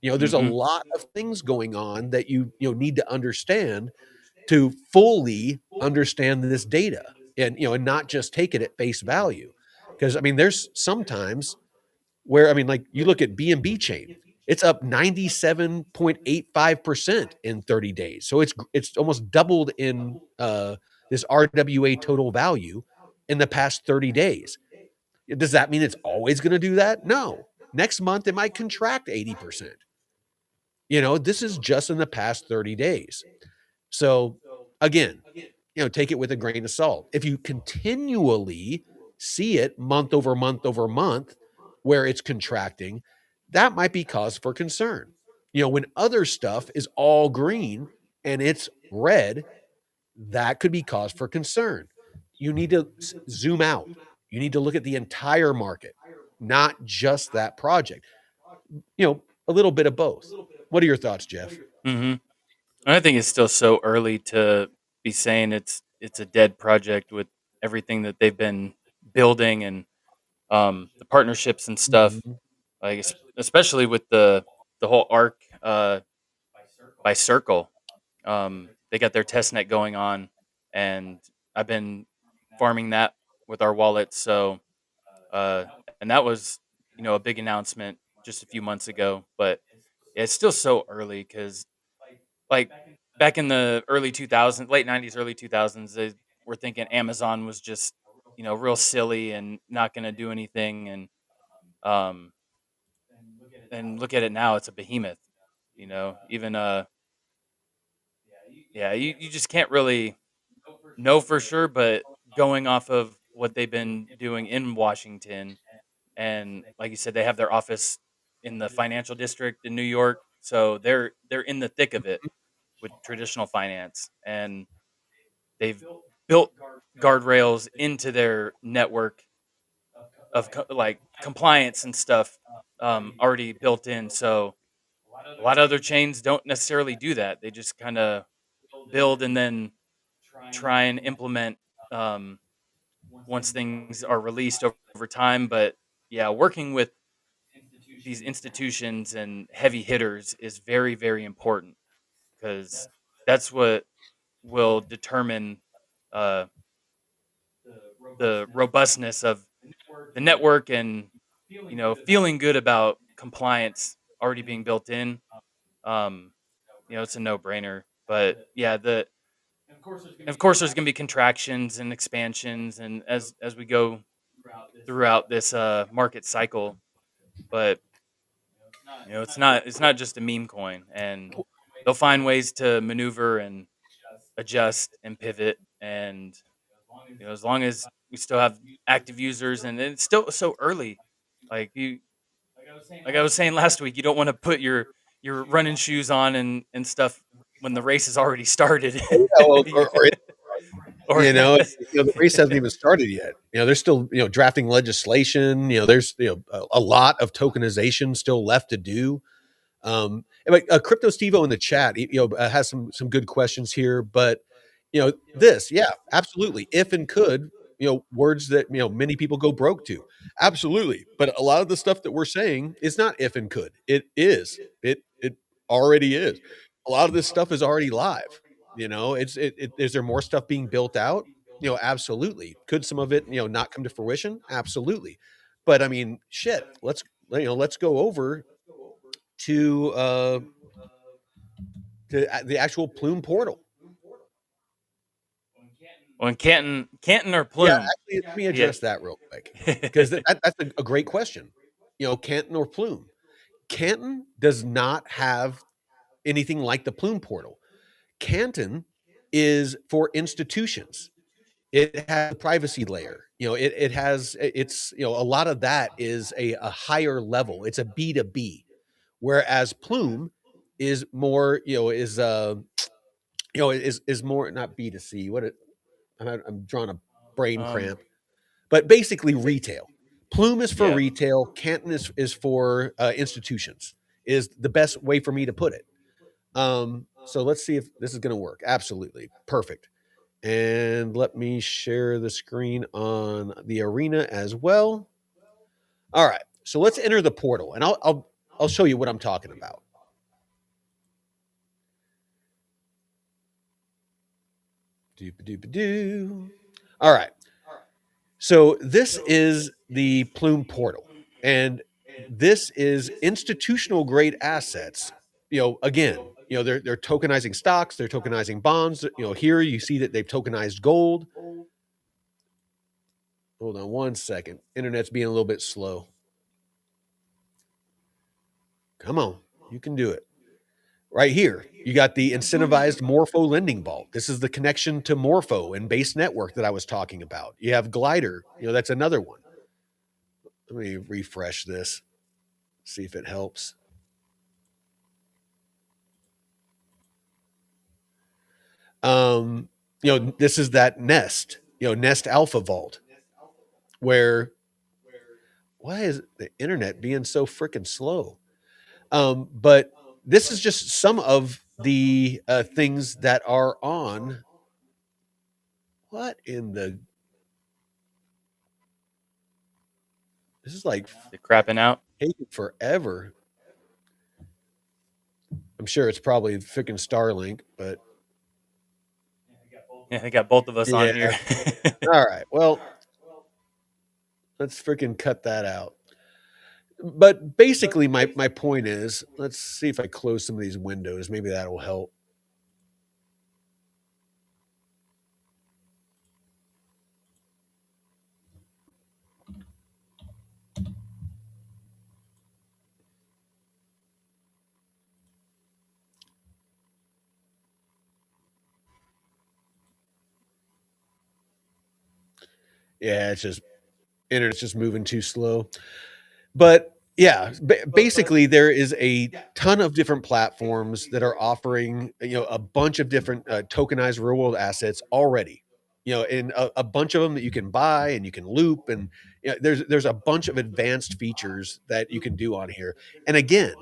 Speaker 2: There's a
Speaker 1: Mm-hmm.
Speaker 2: lot of things going on that you need to understand to fully understand this data, and not just take it at face value. Because I mean, there's sometimes where, I mean, like you look at BNB chain, it's up 97.85% in 30 days. So it's almost doubled in this RWA total value in the past 30 days. Does that mean it's always going to do that? No. Next month it might contract 80%. This is just in the past 30 days. So again, take it with a grain of salt. If you continually see it month over month over month where it's contracting, that might be cause for concern. When other stuff is all green and it's red, that could be cause for concern. You need to zoom out. You need to look at the entire market, not just that project. A little bit of both. What are your thoughts, Jeff?
Speaker 1: Mm-hmm. I think it's still so early to be saying it's a dead project with everything that they've been building and the partnerships and stuff.
Speaker 2: Mhm.
Speaker 1: Like especially with the whole arc by Circle. They got their test net going on, and I've been farming that with our wallet. So, uh, and that was a big announcement just a few months ago. But yeah, it's still so early because like back in the early 2000s, late 90s, early 2000s, they were thinking Amazon was just real silly and not going to do anything, um, and look at it now, it's a behemoth. Even yeah, you just can't really know for sure, but going off of what they've been doing in Washington, and like you said, they have their office in the financial district in New York, so they're in the thick of it with traditional finance, and they've built guardrails into their network of like compliance and stuff already built in. So a lot of other chains don't necessarily do that. They just kind of build and then try and implement um, once things are released over time. But yeah, working with these institutions and heavy hitters is very, very important because that's what will determine uh, the robustness of the network and feeling good about compliance already being built in. Um, it's a no brainer. But yeah, of course there's going to be contractions and expansions, and as we go throughout this market cycle. But it's not just a meme coin, and they'll find ways to maneuver and adjust and pivot, and as long as we still have active users, and it's still so early, like like I was saying last week, you don't want to put your running shoes on and stuff when the race has already started.
Speaker 2: Oh, yeah, well,
Speaker 1: Or
Speaker 2: the race hasn't even started yet. They're still, drafting legislation. There's, a lot of tokenization still left to do. But Crypto Stevo in the chat, has some good questions here. But yeah, absolutely. If and could, words that many people go broke to, absolutely. But a lot of the stuff that we're saying is not if and could. It is. It already is. A lot of this stuff is already live. Is there more stuff being built out? Absolutely. Could some of it not come to fruition? Absolutely. But I mean, shit. Let's go over to the actual Plume portal.
Speaker 1: when Canton or
Speaker 2: Yeah,
Speaker 1: Plume.
Speaker 2: actually, let me
Speaker 1: Yeah.
Speaker 2: address that real quick because that's a great question. Canton or Plume? Canton does not have anything like the Plume portal. Canton is for institutions. It has a privacy layer. It has it's a lot of that is a higher level. It's a B2B, whereas Plume is more is more not B2C. I'm drawing a brain
Speaker 1: um,
Speaker 2: cramp, but basically retail. Plume is for
Speaker 1: yeah.
Speaker 2: retail. Canton is for institutions. Is the best way for me to put it. So let's see if this is going to work. Absolutely perfect. And let me share the screen on the arena as well. All right. So let's enter the portal, and I'll show you what I'm talking about. Doop-a-doop-a-doo. All right. So this is the Plume portal, and this is institutional grade assets. Again, they're tokenizing stocks, they're tokenizing bonds. Here you see that they've tokenized gold. Hold on one second. Internet's being a little bit slow. Come on, you can do it. Right here, you got the incentivized Morpho lending vault. This is the connection to Morpho and base network that I was talking about. You have Glider. That's another one. Let me refresh this, see if it helps. This is that Nest, Nest Alpha Vault, where why is the internet being so freaking slow? But this is just some of the things that are on. What in the? This is like
Speaker 1: The crapping out.
Speaker 2: taking forever. I'm sure it's probably freaking Starlink, but
Speaker 1: Yeah, they got both of us on
Speaker 2: yeah.
Speaker 1: here.
Speaker 2: All right. Well, let's freaking cut that out. But basically, my point is, let's see if I close some of these windows. Maybe that'll help. Yeah, it's just internet's just moving too slow. But yeah, basically there is a ton of different platforms that are offering a bunch of different tokenized real world assets already. And a bunch of them that you can buy and you can loop, and there's a bunch of advanced features that you can do on here. And again,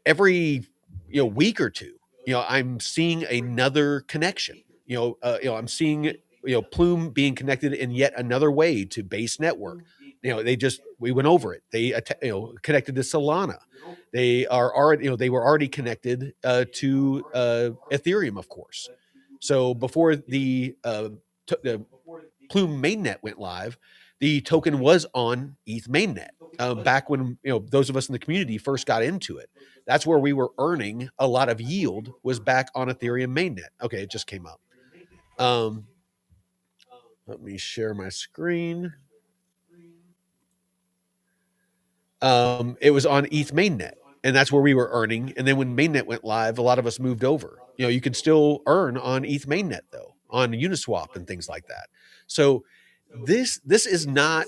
Speaker 2: every week or two, I'm seeing another connection. I'm seeing Plume being connected in yet another way to base network. we went over it. They connected to Solana. They are already they were already connected to Ethereum, of course. So before the Plume mainnet went live, the token was on ETH mainnet. Back when those of us in the community first got into it, that's where we were earning a lot of yield, was back on Ethereum mainnet. Okay, it just came up. Let me share my screen. It was on ETH mainnet, and that's where we were earning. And then when mainnet went live, a lot of us moved over. You can still earn on ETH mainnet though, on Uniswap and things like that. So this is not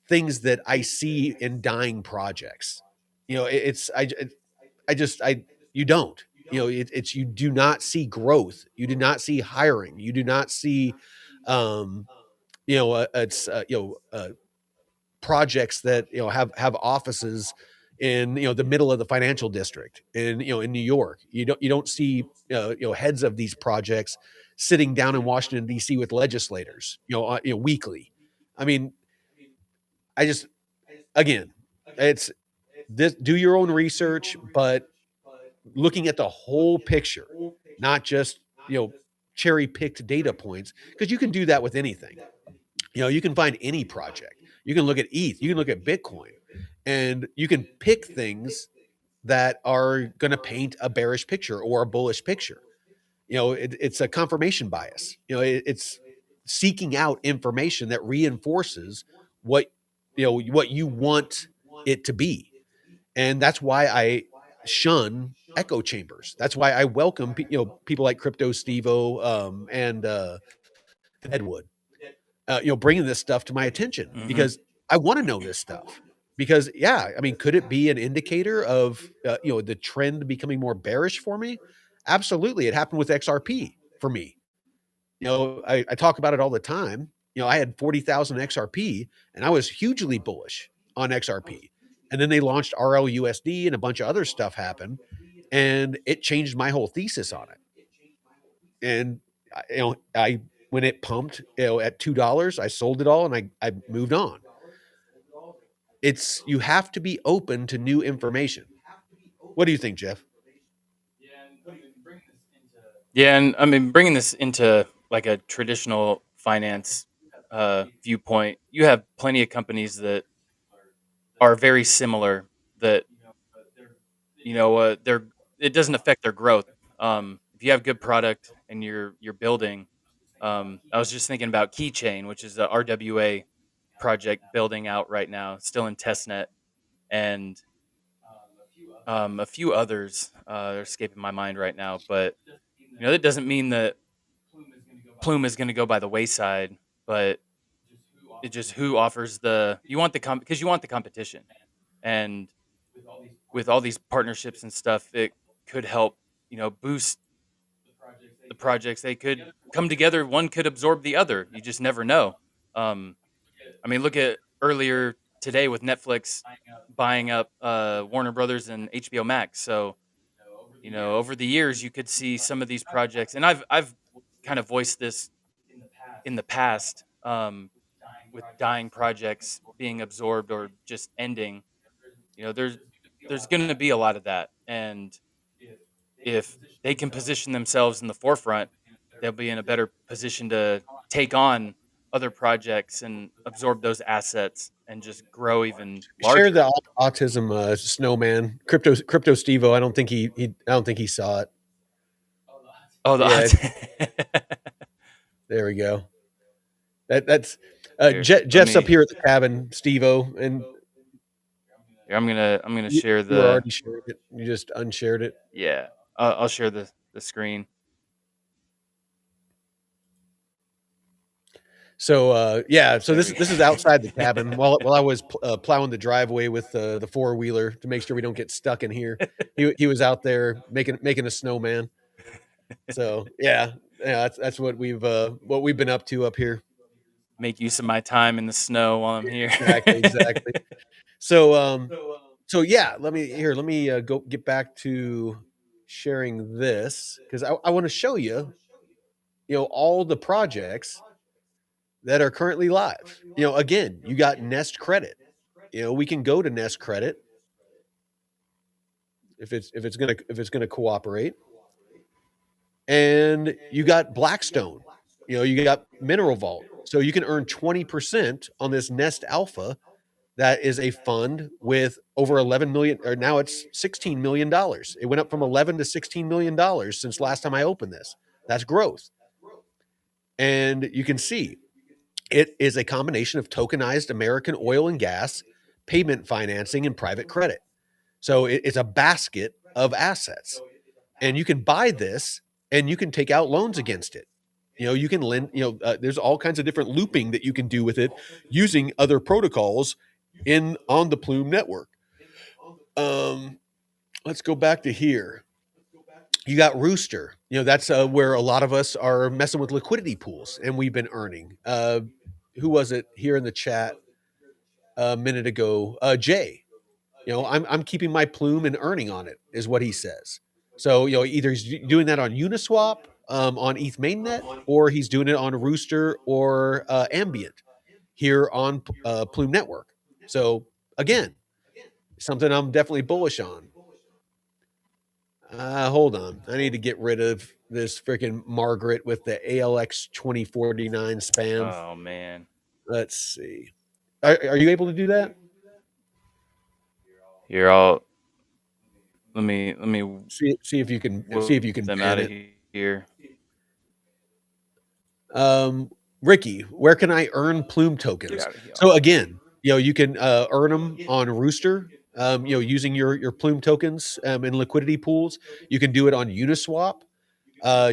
Speaker 2: things that I see in dying projects. It's I just I you don't. It's you do not see growth. You do not see hiring. You do not see it's projects that have offices in the middle of the financial district in New York. You don't see heads of these projects sitting down in Washington D.C. with legislators weekly. I mean, I just again, it's this, do your own research, but looking at the whole picture, not just cherry picked data points, because you can do that with anything. You can find any project. You can look at ETH, you can look at Bitcoin, and you can pick things that are going to paint a bearish picture or a bullish picture. It's a confirmation bias. It's seeking out information that reinforces what what you want it to be. And that's why I shun echo chambers. That's why I welcome people like Crypto Stevo and Edwood, bringing this stuff to my attention,
Speaker 1: Mm-hmm.
Speaker 2: because I want to know this stuff. Because yeah, I mean, could it be an indicator of the trend becoming more bearish for me? Absolutely, it happened with XRP for me. I talk about it all the time. I had 40,000 XRP, and I was hugely bullish on XRP. And then they launched RLUSD, and a bunch of other stuff happened, and it changed my whole thesis on it. And I when it pumped at $2, I sold it all, and I moved on. It's You have to be open to new information. What do you think, Jeff?
Speaker 1: Yeah, and I mean, bringing this into like a traditional finance viewpoint, you have plenty of companies that are very similar. That they're it doesn't affect their growth. If you have good product and you're building, I was just thinking about Keychain, which is the RWA project building out right now, still in testnet, and a few others are escaping my mind right now. But that doesn't mean that Plume is going to go by the wayside, but it just who offers the you want the because you want the competition, and with all these partnerships and stuff, it could help boost the projects. They could come together. One could absorb the other. You just never know. Um, I mean, look at earlier today with Netflix buying up Warner Brothers and HBO Max. So over the years, you could see some of these projects, and I've kind of voiced this in the past with dying projects being absorbed or just ending. There's going to be a lot of that, and if they can position themselves in the forefront, they'll be in a better position to take on other projects and absorb those assets and just grow even
Speaker 2: Share
Speaker 1: larger.
Speaker 2: the autism snowman, crypto Stevo. I don't think he saw it.
Speaker 1: Oh,
Speaker 2: Yeah,
Speaker 1: the
Speaker 2: there we go. That's
Speaker 1: here. Let
Speaker 2: Jeff's up
Speaker 1: me.
Speaker 2: here at the cabin, Stevo, and
Speaker 1: Here, I'm gonna
Speaker 2: you,
Speaker 1: share
Speaker 2: you were
Speaker 1: the.
Speaker 2: already shared it. You just unshared it.
Speaker 1: Yeah, I'll share the screen.
Speaker 2: So yeah, so
Speaker 1: There
Speaker 2: this
Speaker 1: we
Speaker 2: this is outside the
Speaker 1: go.
Speaker 2: cabin while I was plowing the driveway with the four wheeler to make sure we don't get stuck in here. He was out there making a snowman. So yeah, that's what we've been up to up here.
Speaker 1: Make use of my time in the snow while I'm here.
Speaker 2: Exactly. So so yeah, let me go get back to sharing this, because I want to show you all the projects that are currently live. Again, you got Nest Credit. We can go to Nest Credit if it's gonna cooperate, and you got Blackstone. You got Mineral Vault, so you can earn 20% on this Nest Alpha. That is a fund with over 11 million, or now it's $16 million. It went up from 11 to $16 million since last time I opened this. That's growth. And you can see it is a combination of tokenized American oil and gas, payment financing, and private credit. So it's a basket of assets. And you can buy this and you can take out loans against it. You can lend, there's all kinds of different looping that you can do with it using other protocols on the Plume network. Let's go back to here. You got Rooster. That's where a lot of us are messing with liquidity pools, and we've been earning. Who was it here in the chat a minute ago? Jay. I'm keeping my Plume and earning on it, is what he says. So either he's doing that on Uniswap, on ETH mainnet, or he's doing it on Rooster or Ambient here on Plume Network. So again, something I'm definitely bullish on. Hold on. I need to get rid of this freaking Margaret with the ALX 2049 spam.
Speaker 1: Oh man.
Speaker 2: Let's see. Are you able to do that?
Speaker 1: You're all. Let me
Speaker 2: See if you can
Speaker 1: them
Speaker 2: ban
Speaker 1: out of
Speaker 2: it.
Speaker 1: here.
Speaker 2: Ricky, where can I earn Plume tokens? So again, you can earn them on Rooster. Using your Plume tokens in liquidity pools. You can do it on Uniswap.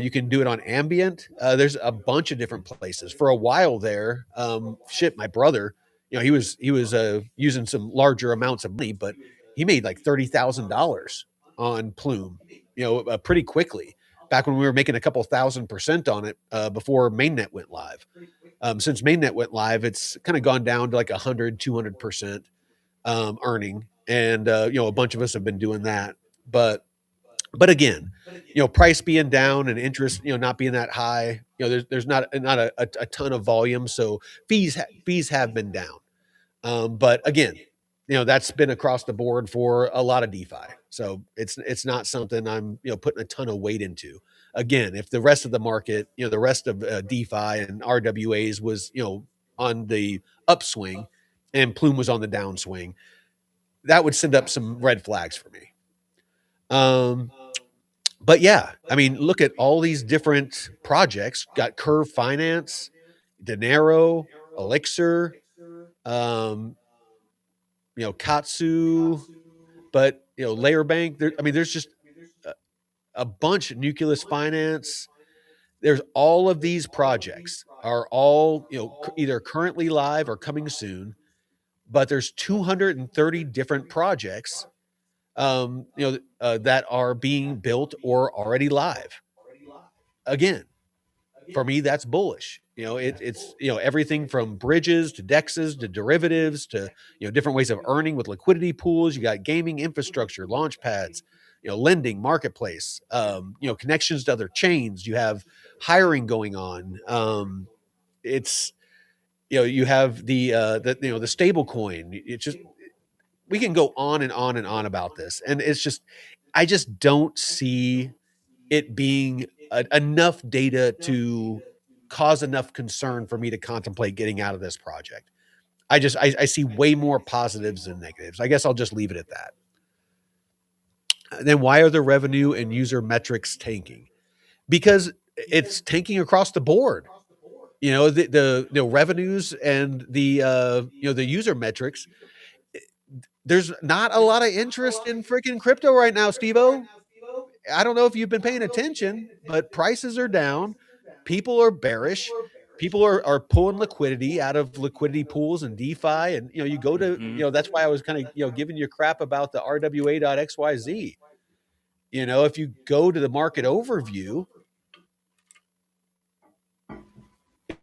Speaker 2: You can do it on Ambient. There's a bunch of different places. For a while there, my brother, he was using some larger amounts of money, but he made like $30,000 on Plume, pretty quickly. Back when we were making a couple 1,000% on it before mainnet went live. Since mainnet went live, it's kind of gone down to like 100, 200% earning, and a bunch of us have been doing that, but again, price being down and interest, not being that high, there's not a ton of volume, so fees have been down. But again, that's been across the board for a lot of DeFi, so it's not something I'm putting a ton of weight into. Again, if the rest of the market, the rest of DeFi and RWAs was on the upswing and Plume was on the downswing, that would send up some red flags for me. But yeah, I mean, look at all these different projects. Got Curve Finance, Dinero, Elixir, Katsu, but Layer Bank. There's just a bunch of Nucleus Finance. There's all of these projects are all either currently live or coming soon, but there's 230 different projects that are being built or already live. Again, for me, that's bullish. It's everything from bridges to dexes to derivatives to different ways of earning with liquidity pools. You got gaming infrastructure, launch pads, lending, marketplace, connections to other chains. You have hiring going on. It's you have the stable coin. It's just, we can go on and on and on about this, and it's just, I just don't see it being enough data to cause enough concern for me to contemplate getting out of this project. I see way more positives than negatives. I guess I'll just leave it at that. Then why are the revenue and user metrics tanking? Because it's tanking across the board. The revenues and the user metrics. There's not a lot of interest in freaking crypto right now, Steve-O. I don't know if you've been paying attention, but prices are down. People are bearish. People are pulling liquidity out of liquidity pools and DeFi. And, you go to, that's why I was kind of, giving you crap about the RWA.xyz. If you go to the market overview,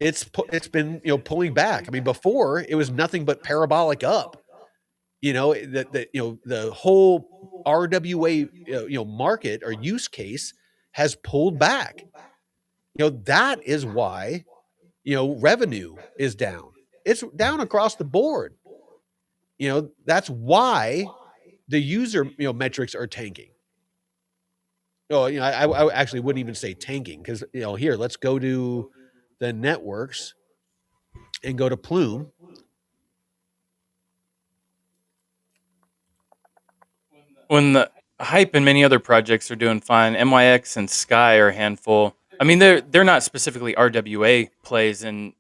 Speaker 2: it's been, pulling back. I mean, before it was nothing but parabolic up. The whole RWA market or use case has pulled back. That is why revenue is down. It's down across the board. That's why the user metrics are tanking. Oh, I actually wouldn't even say tanking because here, let's go to the networks and go to Plume.
Speaker 1: When the hype and many other projects are doing fine, MYX and Sky are a handful. I mean, they're not specifically RWA plays, and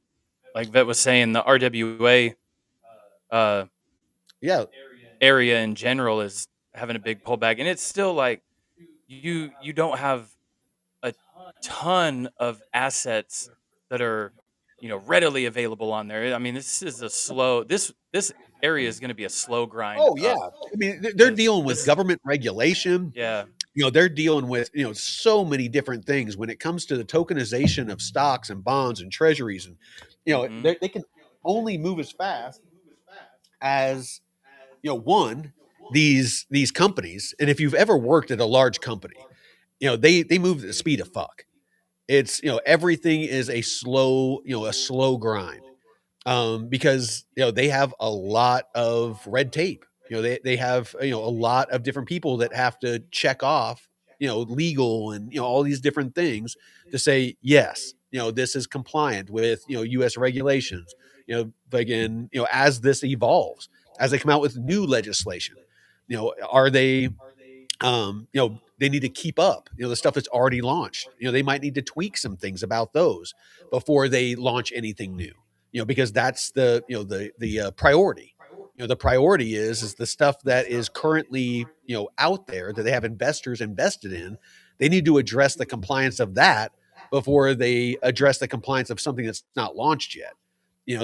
Speaker 1: like Vet was saying, the RWA uh,
Speaker 2: Yeah.
Speaker 1: area in general is having a big pullback, and it's still like you don't have a ton of assets that are readily available on there. I mean, this is a slow this area is going to be a slow grind
Speaker 2: Oh yeah.
Speaker 1: up
Speaker 2: I mean, they're
Speaker 1: because
Speaker 2: dealing with
Speaker 1: this
Speaker 2: government regulation.
Speaker 1: yeah.
Speaker 2: They're dealing with so many different things when it comes to the tokenization of stocks and bonds and treasuries, and
Speaker 1: Hmm.
Speaker 2: they can only move as fast as one these companies. And if you've ever worked at a large company, they move at the speed of fuck. It's everything is a slow grind, because they have a lot of red tape. They have a lot of different people that have to check off legal and all these different things to say yes, this is compliant with U.S. regulations. Again, as this evolves, as they come out with new legislation, are they they need to keep up, the stuff that's already launched. They might need to tweak some things about those before they launch anything new, because that's the priority. The priority is the stuff that is currently, out there that they have investors invested in. They need to address the compliance of that before they address the compliance of something that's not launched yet.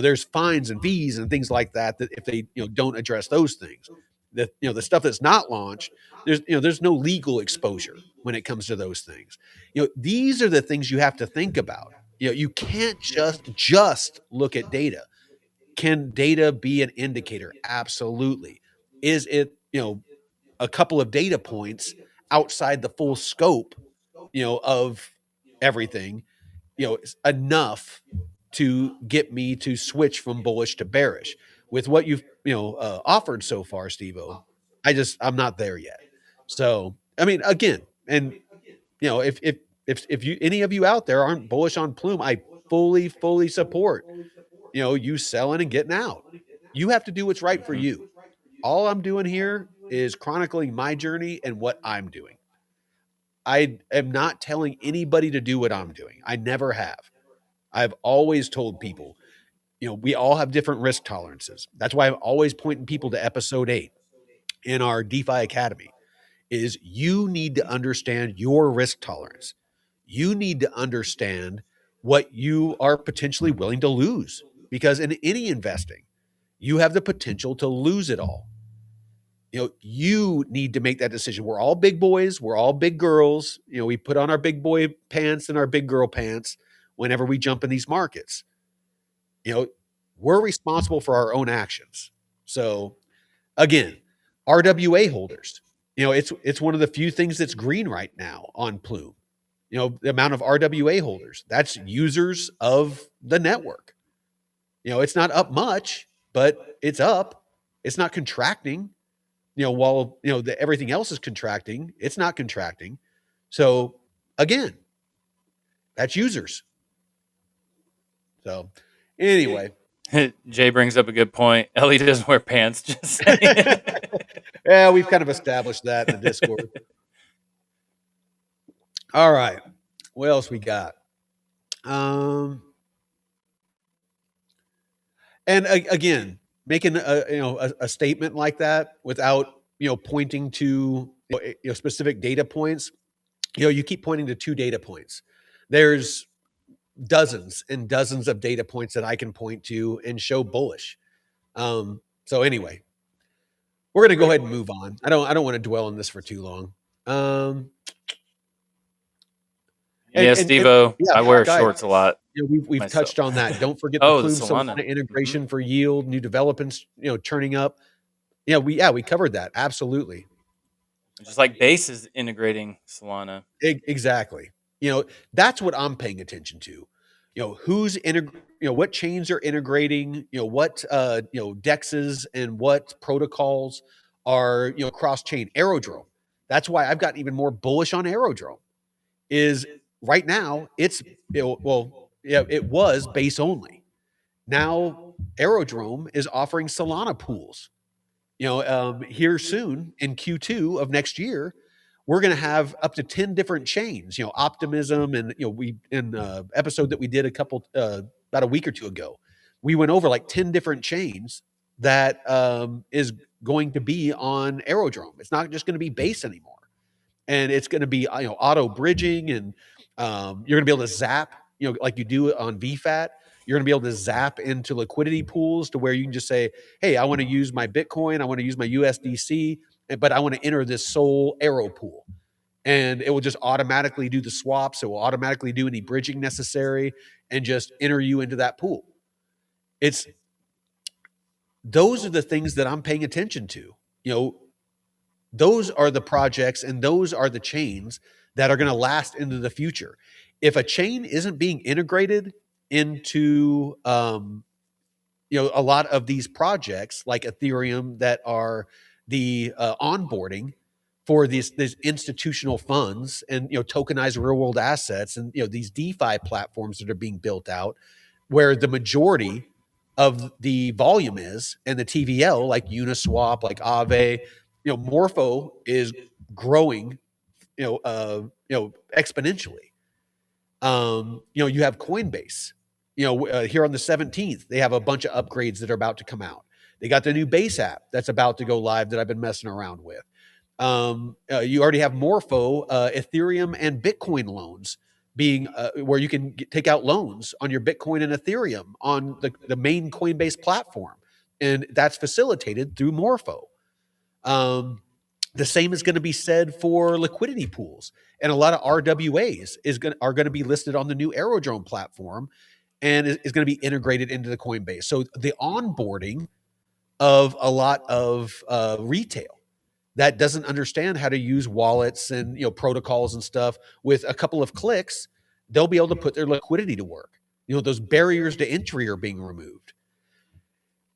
Speaker 2: There's fines and fees and things like that if they, don't address those things. The stuff that's not launched, there's no legal exposure when it comes to those things. These are the things you have to think about. You can't just look at data. Can data be an indicator? Absolutely. Is it, a couple of data points outside the full scope, of everything, enough to get me to switch from bullish to bearish? With what you've offered so far, Steve-O, I'm not there yet. So I mean, again, and if you any of you out there aren't bullish on Plume, I fully support you selling and getting out. You have to do what's right for
Speaker 1: Hmm.
Speaker 2: you. All I'm doing here is chronicling my journey and what I'm doing. I am not telling anybody to do what I'm doing. I never have. I've always told people, we all have different risk tolerances. That's why I'm always pointing people to episode 8 in our DeFi Academy. Is you need to understand your risk tolerance. You need to understand what you are potentially willing to lose, because in any investing, you have the potential to lose it all. You need to make that decision. We're all big boys, we're all big girls. We put on our big boy pants and our big girl pants whenever we jump in these markets. you know, we're responsible for our own actions. So again, RWA holders, it's one of the few things that's green right now on Plume. The amount of RWA holders, that's users of the network. It's not up much, but it's up. It's not contracting. While everything else is contracting, it's not contracting. So again, that's users. So anyway,
Speaker 1: Jay brings up a good point. Ellie doesn't wear pants. Just saying.
Speaker 2: yeah, we've kind of established that in the Discord. All right, what else we got? Um, and again, making a statement like that without pointing to specific data points. You keep pointing to 2 data points. There's dozens and dozens of data points that I can point to and show bullish. So anyway, we're going to go ahead and move on. I don't want to dwell on this for too long. Um,
Speaker 1: Yeah,
Speaker 2: and
Speaker 1: Steve-O,
Speaker 2: yeah,
Speaker 1: I wear
Speaker 2: guys,
Speaker 1: shorts a lot
Speaker 2: we've
Speaker 1: myself.
Speaker 2: touched on that. Don't forget the
Speaker 1: Oh, the
Speaker 2: Plume
Speaker 1: Solana.
Speaker 2: Solana
Speaker 1: Hmm.
Speaker 2: integration for yield, new developments, turning up. We covered that. Absolutely.
Speaker 1: Just like Base is integrating Solana.
Speaker 2: Exactly. That's what I'm paying attention to. what chains are integrating, what dexes and what protocols are cross chain. Aerodrome. That's why I've gotten even more bullish on Aerodrome. Is right now it's it was base only. Now Aerodrome is offering Solana pools. Here soon in Q2 of next year, we're going to have up to 10 different chains, Optimism. And, we, in episode that we did about a week or two ago, we went over like 10 different chains that is going to be on Aerodrome. It's not just going to be base anymore. And it's going to be, auto bridging, and you're going to be able to zap, like you do on VFAT. You're going to be able to zap into liquidity pools to where you can just say, hey, I want to use my Bitcoin, I want to use my USDC, but I want to enter this Sol Arrow pool. And it will just automatically do the swaps. It will automatically do any bridging necessary and just enter you into that pool. Those are the things that I'm paying attention to. Those are the projects and those are the chains that are going to last into the future. If a chain isn't being integrated into a lot of these projects like Ethereum that are the onboarding for these institutional funds and tokenized real world assets, and these DeFi platforms that are being built out, where the majority of the volume is, and the TVL like Uniswap, like Aave, Morpho is growing, exponentially. You have Coinbase. Here on the 17th, they have a bunch of upgrades that are about to come out. They got the new Base app that's about to go live that I've been messing around with. You already have Morpho, Ethereum, and Bitcoin loans being where you can take out loans on your Bitcoin and Ethereum on the main Coinbase platform, and that's facilitated through Morpho. The same is going to be said for liquidity pools, and a lot of RWAs are going to be listed on the new Aerodrome platform, and is going to be integrated into the Coinbase. So the onboarding of a lot of retail that doesn't understand how to use wallets and protocols and stuff, with a couple of clicks, they'll be able to put their liquidity to work. Those barriers to entry are being removed.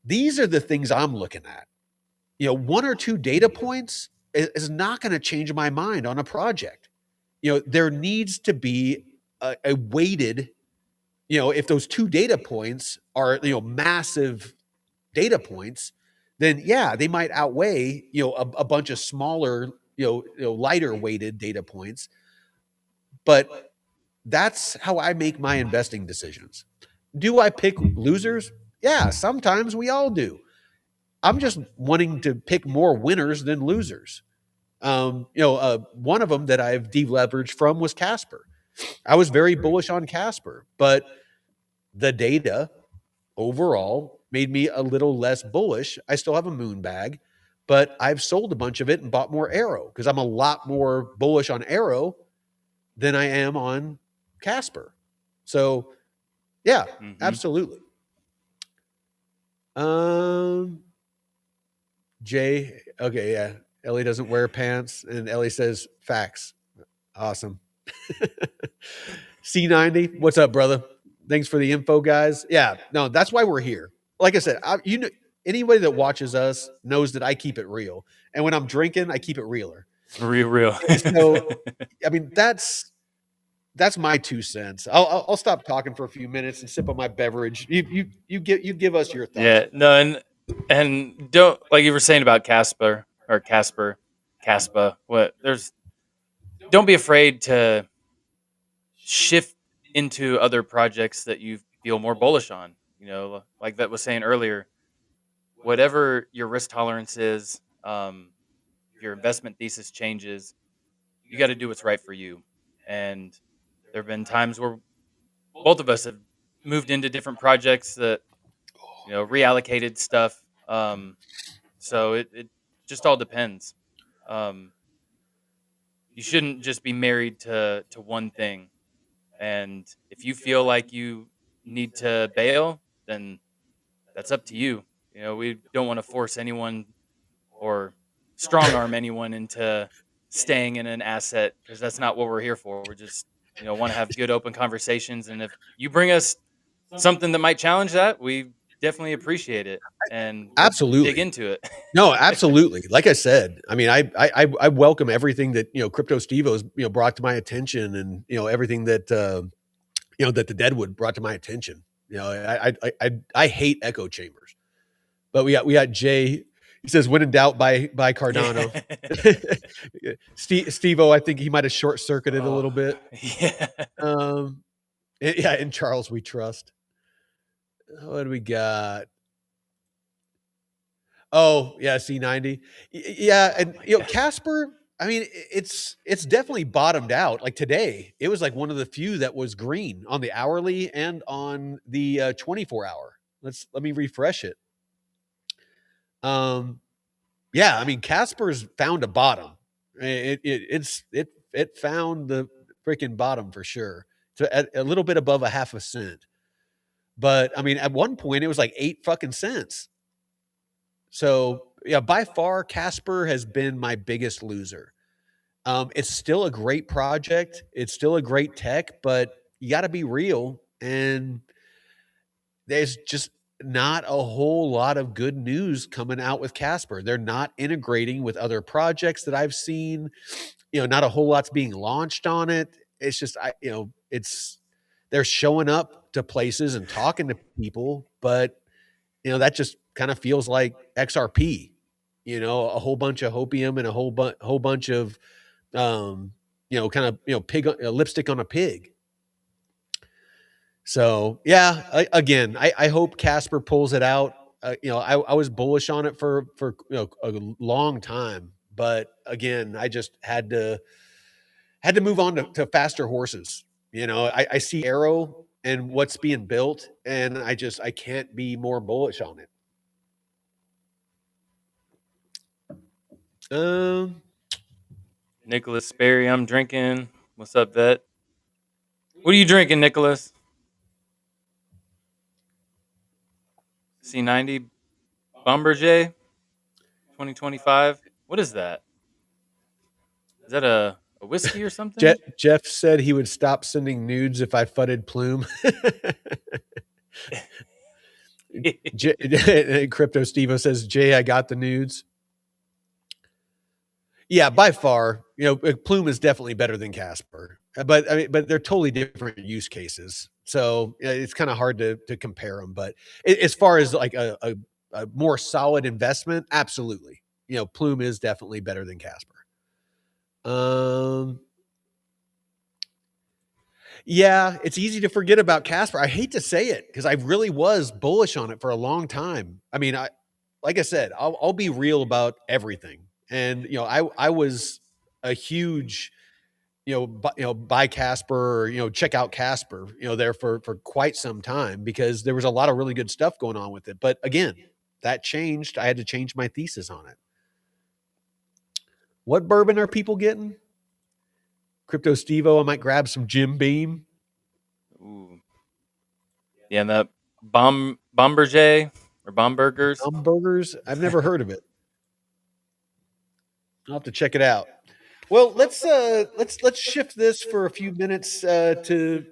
Speaker 2: These are the things I'm looking at. One or two data points is not going to change my mind on a project. There needs to be a weighted, if those two data points are, massive data points, then yeah, they might outweigh, a bunch of smaller, lighter weighted data points. But that's how I make my investing decisions. Do I pick losers? Yeah, sometimes we all do. I'm just wanting to pick more winners than losers. One of them that I've deleveraged from was Casper. I was very bullish on Casper, but the data overall made me a little less bullish. I still have a moon bag, but I've sold a bunch of it and bought more Arrow because I'm a lot more bullish on Arrow than I am on Casper. So yeah, absolutely. Jay, okay, yeah. Ellie doesn't wear pants, and Ellie says facts. Awesome. C90, what's up, brother? Thanks for the info, guys. Yeah, no, that's why we're here. Like I said, anybody that watches us knows that I keep it real, and when I'm drinking, I keep it realer.
Speaker 1: Real.
Speaker 2: So, I mean, that's my 2 cents. I'll stop talking for a few minutes and sip on my beverage. You give us your thoughts.
Speaker 1: Yeah, no, and don't, like you were saying about Casper, don't be afraid to shift into other projects that you feel more bullish on. Like that was saying earlier, whatever your risk tolerance is, if your investment thesis changes, you got to do what's right for you. And there have been times where both of us have moved into different projects that reallocated stuff. So it just all depends. You shouldn't just be married to one thing. And if you feel like you need to bail, then that's up to you. We don't want to force anyone or strong arm anyone into staying in an asset, because that's not what we're here for. We're just want to have good open conversations. And if you bring us something that might challenge that, we definitely appreciate it, and we'll dig
Speaker 2: Absolutely.
Speaker 1: into it.
Speaker 2: No, absolutely. Like I said, I mean, I welcome everything that Crypto Stevo's brought to my attention, and everything that that the Deadwood brought to my attention. I hate echo chambers, but we got Jay. He says, "When in doubt, by Cardano."
Speaker 1: Yeah.
Speaker 2: Stevo, I think he might have short circuited a
Speaker 1: Oh,
Speaker 2: little bit.
Speaker 1: yeah.
Speaker 2: Um, yeah, and Charles, we trust. What do we got? Oh, yeah, C90. Yeah,
Speaker 1: Oh
Speaker 2: and
Speaker 1: my god.
Speaker 2: Casper, I mean, it's definitely bottomed out. Like today, it was like one of the few that was green on the hourly and on the 24 hour. Let me refresh it. Um, yeah, I mean, Casper's found a bottom. It found the freaking bottom for sure. So at a little bit above a half a cent. But I mean, at one point it was like 8 fucking cents. So yeah, by far Casper has been my biggest loser. It's still a great project. It's still a great tech, but you got to be real. And there's just not a whole lot of good news coming out with Casper. They're not integrating with other projects that I've seen. Not a whole lot's being launched on it. It's just it's they're showing up to places and talking to people, but that just kind of feels like XRP. A whole bunch of hopium and a whole bunch of kind of pig lipstick on a pig. So yeah, again, I hope Casper pulls it out. I was bullish on it for a long time, but again, I just had to move on to faster horses. I see Arrow and what's being built, and I can't be more bullish on it. Um,
Speaker 1: Nicholas Sperry, I'm drinking. What's up, vet? What are you drinking, Nicholas? C90 Bomberjay 2025. What is that? Is that a whiskey or something?
Speaker 2: Jeff said he would stop sending nudes if I fudded Plume. Crypto Stevo says, Jay, I got the nudes. Yeah, by far, Plume is definitely better than Casper, but I mean, but they're totally different use cases. So it's kind of hard to compare them. But as far as like a more solid investment, absolutely, Plume is definitely better than Casper. Yeah, it's easy to forget about Casper. I hate to say it because I really was bullish on it for a long time. I mean, like I said, I'll be real about everything. And I was a huge buy Casper or check out Casper there for quite some time because there was a lot of really good stuff going on with it. But again, that changed. I had to change my thesis on it. What bourbon are people getting? Crypto Stevo, I might grab some Jim Beam.
Speaker 1: Ooh. Yeah, and that Bomberjay or Bomburgers.
Speaker 2: Burgers. I've never heard of it. I'll have to check it out. Well, let's shift this for a few minutes to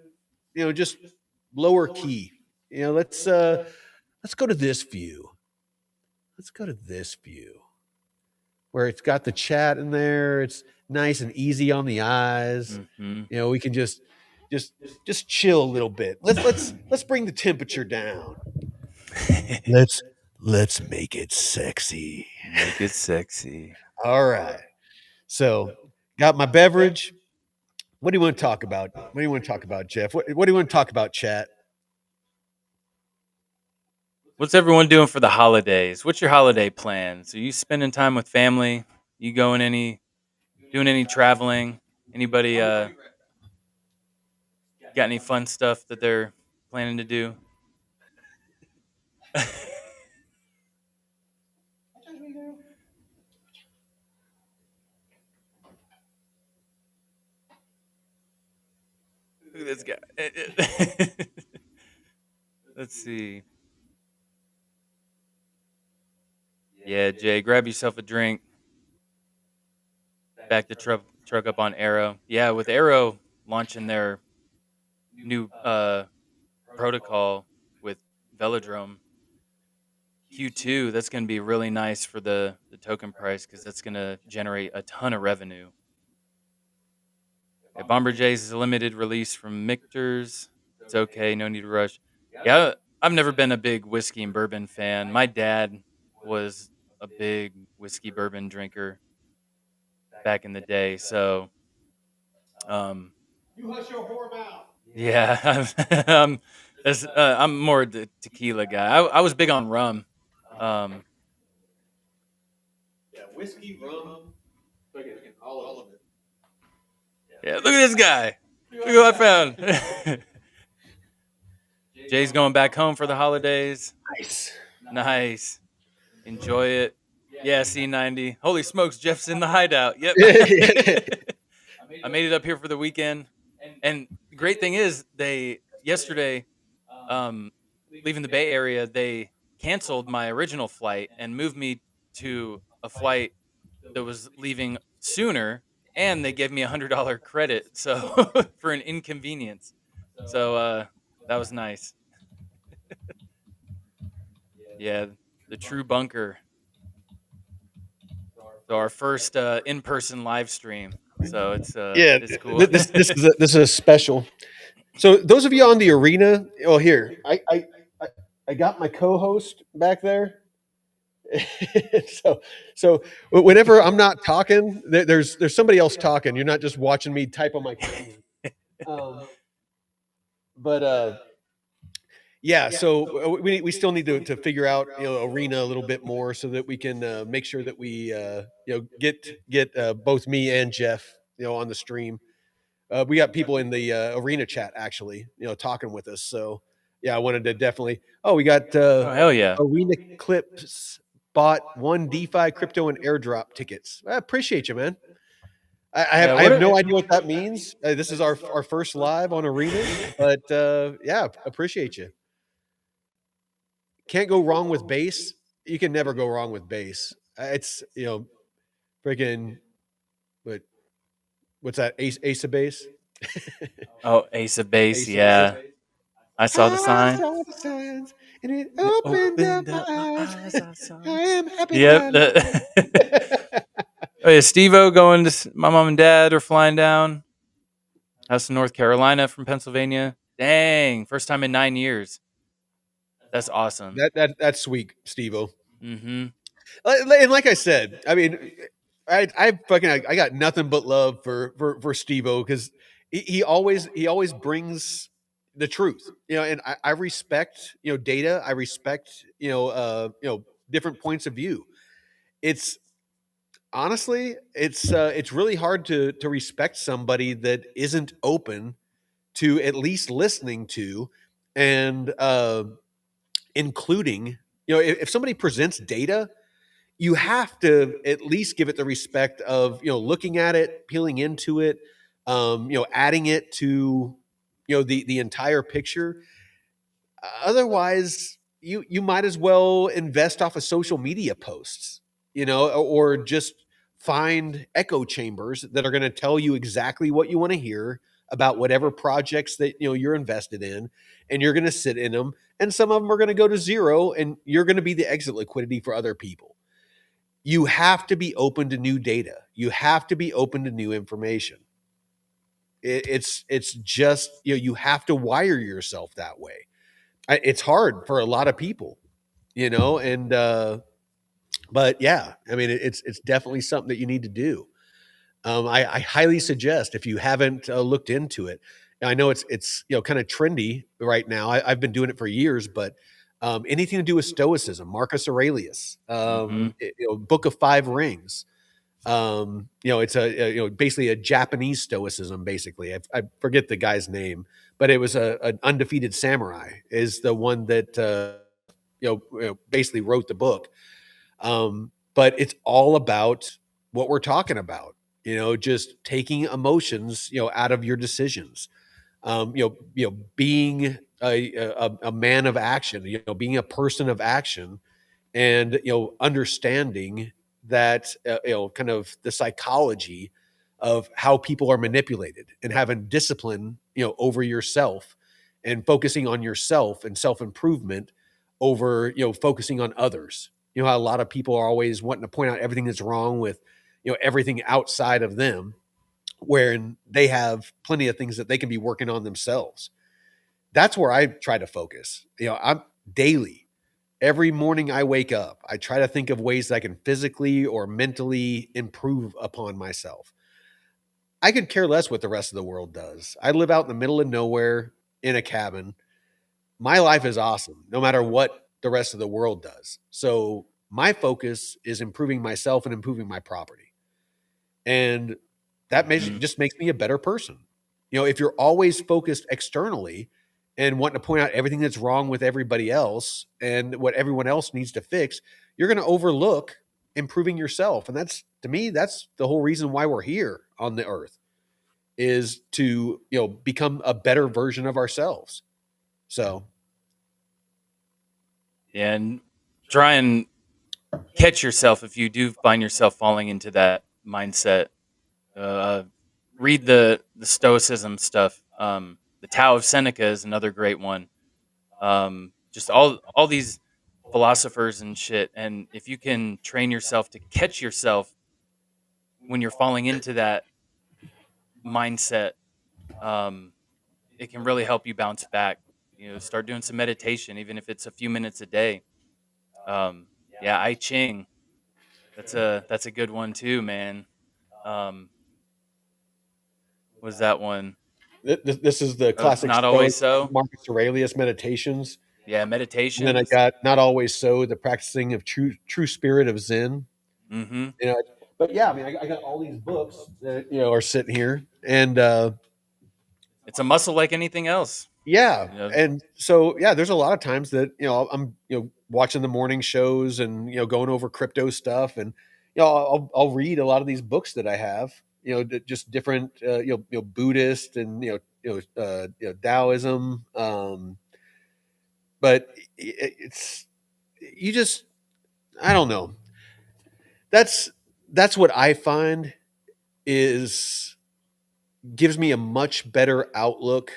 Speaker 2: just lower key. Let's go to this view. Let's go to this view where it's got the chat in there. It's nice and easy on the eyes.
Speaker 1: Mm-hmm.
Speaker 2: We can just just chill a little bit. Let's bring the temperature down. Let's let's make it sexy.
Speaker 1: Make it sexy.
Speaker 2: All right. So, got my beverage. What do you want to talk about? What do you want to talk about, Jeff? What do you want to talk about, chat?
Speaker 1: What's everyone doing for the holidays? What's your holiday plans? Are you spending time with family? You doing any traveling? Anybody got any fun stuff that they're planning to do? Look at this guy. Let's see. Yeah, Jay, grab yourself a drink. Back the truck up on Arrow. Yeah, with Arrow. launching their new protocol with Velodrome Q2. That's going to be really nice for the token price because that's going to generate a ton of revenue. Yeah, Bomber Jays is a limited release from Michter's. It's okay, no need to rush. Yeah, I've never been a big whiskey and bourbon fan. My dad was a big whiskey bourbon drinker back in the day, so um,
Speaker 2: You hush your whore mouth.
Speaker 1: yeah, I'm more the tequila guy. I was big on rum. Um,
Speaker 2: Yeah, whiskey, rum, fucking all of it.
Speaker 1: yeah, look at this guy. Look who I found. Jay's going back home for the holidays.
Speaker 2: Nice.
Speaker 1: Nice. Enjoy it. Yeah, C90. Holy smokes, Jeff's in the hideout. Yep. I made it up here for the weekend. And the great thing is they yesterday, um, leaving the Bay Area, they canceled my original flight and moved me to a flight that was leaving sooner, and they gave me $100 credit so for an inconvenience. So that was nice. Yeah, the true bunker. So our first in-person live stream. So
Speaker 2: Yeah,
Speaker 1: it's cool.
Speaker 2: this is a special. So those of you on the arena, oh here, I I got my co-host back there. so so whenever I'm not talking, there's somebody else talking. You're not just watching me type on my camera. Um, but yeah, so we still need to figure out arena a little bit more so that we can make sure that we get both me and Jeff on the stream. We got people in the arena chat actually talking with us. So yeah, I wanted to definitely. Oh, we got
Speaker 1: Oh hell yeah.
Speaker 2: arena clips bought one DeFi crypto and airdrop tickets. I appreciate you, man.
Speaker 1: Yeah,
Speaker 2: I
Speaker 1: what
Speaker 2: have
Speaker 1: are
Speaker 2: no idea what that means. This is our first live on arena, but yeah, appreciate you. Can't go wrong with base. You can never go wrong with base. It's freaking what what's that ace of base?
Speaker 1: Oh, Ace of Base,
Speaker 2: Ace of base.
Speaker 1: yeah. I saw the
Speaker 2: I
Speaker 1: sign.
Speaker 2: saw the signs and it
Speaker 1: And it
Speaker 2: opened up
Speaker 1: opened
Speaker 2: my
Speaker 1: up my
Speaker 2: eyes.
Speaker 1: eyes, I
Speaker 2: I
Speaker 1: saw.
Speaker 2: am happy that
Speaker 1: Yep.
Speaker 2: I know.
Speaker 1: Oh yeah, Steve-O going to my mom and dad are flying down. Us in North Carolina from Pennsylvania. Dang, first time in 9 years. That's awesome.
Speaker 2: That's sweet, Steve-O.
Speaker 1: Mm-hmm.
Speaker 2: And like I said, I mean, I got nothing but love for Steve-O because he always brings the truth, and I respect data. I respect different points of view. It's honestly it's really hard to respect somebody that isn't open to at least listening to and including if somebody presents data, you have to at least give it the respect of looking at it, peeling into it, adding it to the entire picture. Otherwise, you might as well invest off of social media posts, or just find echo chambers that are going to tell you exactly what you want to hear about whatever projects that you're invested in, and you're going to sit in them, and some of them are going to go to zero, and you're going to be the exit liquidity for other people. You have to be open to new data. You have to be open to new information. It's just you have to wire yourself that way. It's hard for a lot of people, and but yeah, I mean it's definitely something that you need to do. I highly suggest if you haven't looked into it. I know it's kind of trendy right now. I've been doing it for years, but anything to do with Stoicism, Marcus Aurelius,
Speaker 1: Mm-hmm.
Speaker 2: Book of Five Rings. It's basically a Japanese Stoicism. Basically, I forget the guy's name, but it was an undefeated samurai is the one that basically wrote the book. But it's all about what we're talking about. Just taking emotions out of your decisions. Being a man of action. Being a person of action, and understanding that kind of the psychology of how people are manipulated, and having discipline, over yourself, and focusing on yourself and self-improvement over, focusing on others. You know how a lot of people are always wanting to point out everything that's wrong with, everything outside of them, wherein they have plenty of things that they can be working on themselves. That's where I try to focus. I'm daily. Every morning I wake up, I try to think of ways that I can physically or mentally improve upon myself. I could care less what the rest of the world does. I live out in the middle of nowhere in a cabin. My life is awesome, no matter what the rest of the world does. So my focus is improving myself and improving my property. And that
Speaker 1: Mhm.
Speaker 2: just makes me a better person. If you're always focused externally and wanting to point out everything that's wrong with everybody else and what everyone else needs to fix, you're going to overlook improving yourself. And that's, to me, that's the whole reason why we're here on the earth, is to, become a better version of ourselves. So,
Speaker 1: And try and catch yourself if you do find yourself falling into that mindset. Uh, Read the Stoicism stuff. The Tao of Seneca is another great one. Just all these philosophers and shit. And if you can train yourself to catch yourself when you're falling into that mindset, um, it can really help you bounce back. Start doing some meditation, even if it's a few minutes a day. Um, yeah, I Ching. That's a good one too, man. Um, was that one?
Speaker 2: this is the classic
Speaker 1: Not always
Speaker 2: Stoic
Speaker 1: so.
Speaker 2: Marcus Aurelius Meditations.
Speaker 1: Yeah,
Speaker 2: And then I
Speaker 1: meditations.
Speaker 2: got Not Always So, the practicing of true spirit of Zen.
Speaker 1: Mm-hmm.
Speaker 2: You know, but yeah, I mean, I got all these books that are sitting here, and
Speaker 1: It's a muscle like anything else.
Speaker 2: yeah,
Speaker 1: You know,
Speaker 2: and so yeah, there's a lot of times that I'm watching the morning shows and going over crypto stuff, and I'll read a lot of these books that I have, just different Buddhist and Taoism, but it's you just I don't know. That's that's what I find is gives me a much better outlook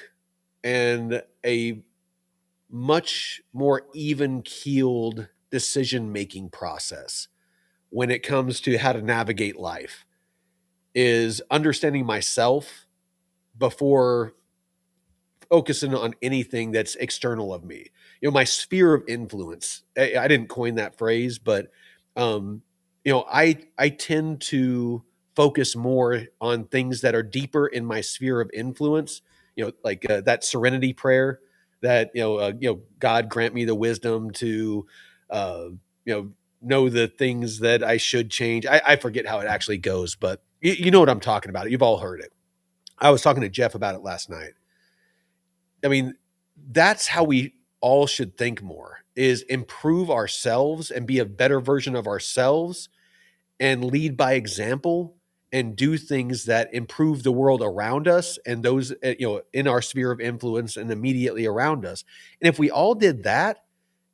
Speaker 2: and a much more even keeled decision making process when it comes to how to navigate life, is understanding myself before focusing on anything that's external of me. My sphere of influence. I didn't coin that phrase, but I tend to focus more on things that are deeper in my sphere of influence. Like that serenity prayer that God grant me the wisdom to uh, you know the things that I should change. I forget how it actually goes, but you know what I'm talking about. You've all heard it. I was talking to Jeff about it last night. I mean, that's how we all should think more, is improve ourselves and be a better version of ourselves and lead by example and do things that improve the world around us and those in our sphere of influence and immediately around us. And if we all did that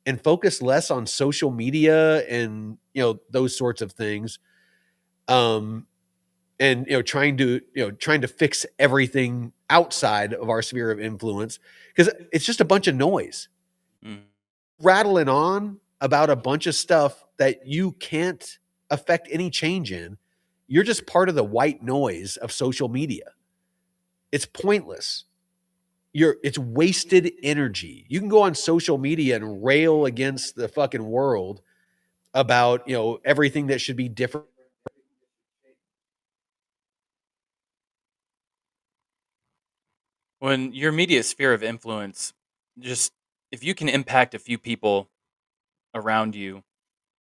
Speaker 2: and focus less on social media and those sorts of things, um and trying to fix everything outside of our sphere of influence, because it's just a bunch of noise
Speaker 1: mm.
Speaker 2: rattling on about a bunch of stuff that you can't affect any change in. You're just part of the white noise of social media. It's pointless. It's wasted energy. You can go on social media and rail against the fucking world about everything that should be different.
Speaker 1: When your immediate sphere of influence, just if you can impact a few people around you,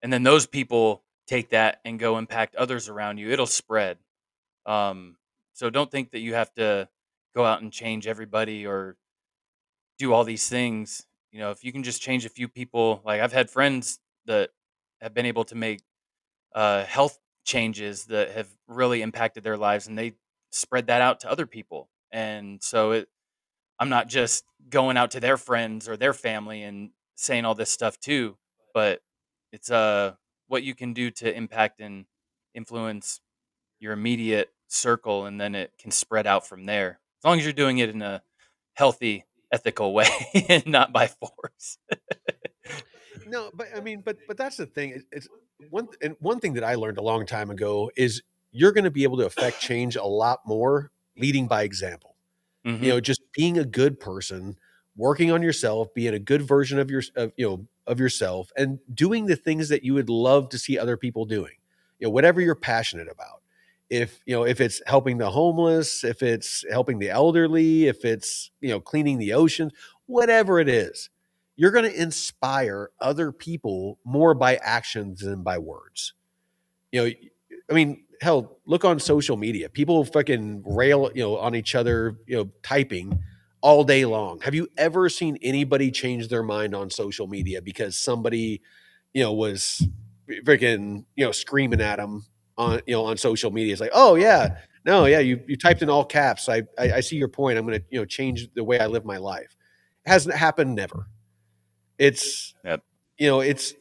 Speaker 1: and then those people take that and go impact others around you, it'll spread. Um, so don't think that you have to go out and change everybody or do all these things. If you can just change a few people, like I've had friends that have been able to make health changes that have really impacted their lives, and they spread that out to other people. And so I'm not just going out to their friends or their family and saying all this stuff too, but it's what you can do to impact and influence your immediate circle, and then it can spread out from there. As long as you're doing it in a healthy, ethical way and not by force.
Speaker 2: No, but I mean, but that's the thing. It's one thing that I learned a long time ago is you're going to be able to affect change a lot more leading by example.
Speaker 1: Hmm.
Speaker 2: Just being a good person, working on yourself, being a good version of yourself, and doing the things that you would love to see other people doing. Whatever you're passionate about. If it's helping the homeless, if it's helping the elderly, if it's cleaning the oceans, whatever it is, you're going to inspire other people more by actions than by words. you know, I mean, hell, look on social media. People fucking rail, on each other, typing all day long. Have you ever seen anybody change their mind on social media because somebody, was freaking, screaming at them on social media? It's like, oh yeah, no, yeah, you typed in all caps. I see your point. I'm going to, change the way I live my life. It hasn't happened. Never. It's,
Speaker 1: Yep.
Speaker 2: it's,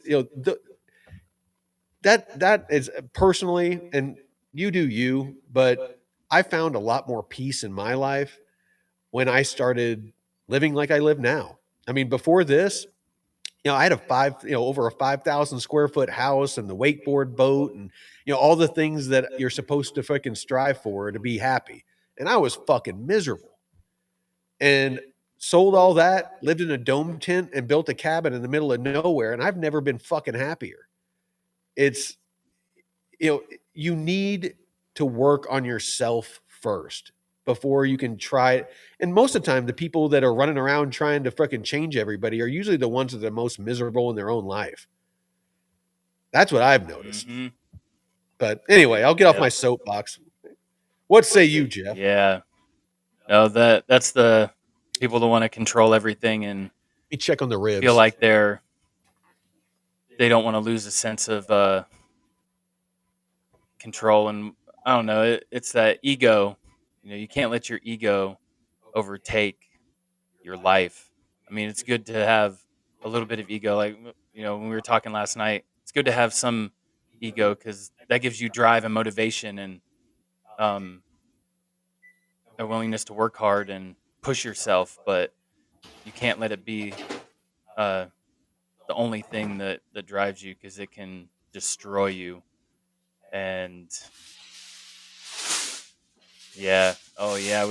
Speaker 2: that is personally, and you do you, but I found a lot more peace in my life when I started living like I live now. I mean, before this, I had over a 5,000 square foot house and the wakeboard boat and, all the things that you're supposed to fucking strive for to be happy. And I was fucking miserable and sold all that, lived in a dome tent and built a cabin in the middle of nowhere. And I've never been fucking happier. It's, you need to work on yourself first before you can try it. And most of the time, the people that are running around trying to fucking change everybody are usually the ones that are the most miserable in their own life. That's what I've noticed.
Speaker 1: Hmm.
Speaker 2: But anyway, I'll get off my
Speaker 1: Yep.
Speaker 2: soapbox. What say you, Jeff? Let
Speaker 1: Yeah. No, that's the people that want to control everything and
Speaker 2: me check on the
Speaker 1: feel
Speaker 2: ribs.
Speaker 1: like they don't want to lose a sense of control. And I don't know, it's that ego. You can't let your ego overtake your life. I mean, it's good to have a little bit of ego. Like, when we were talking last night, it's good to have some ego because that gives you drive and motivation and um, a willingness to work hard and push yourself. But you can't let it be uh, the only thing that drives you because it can destroy you. And yeah, oh yeah,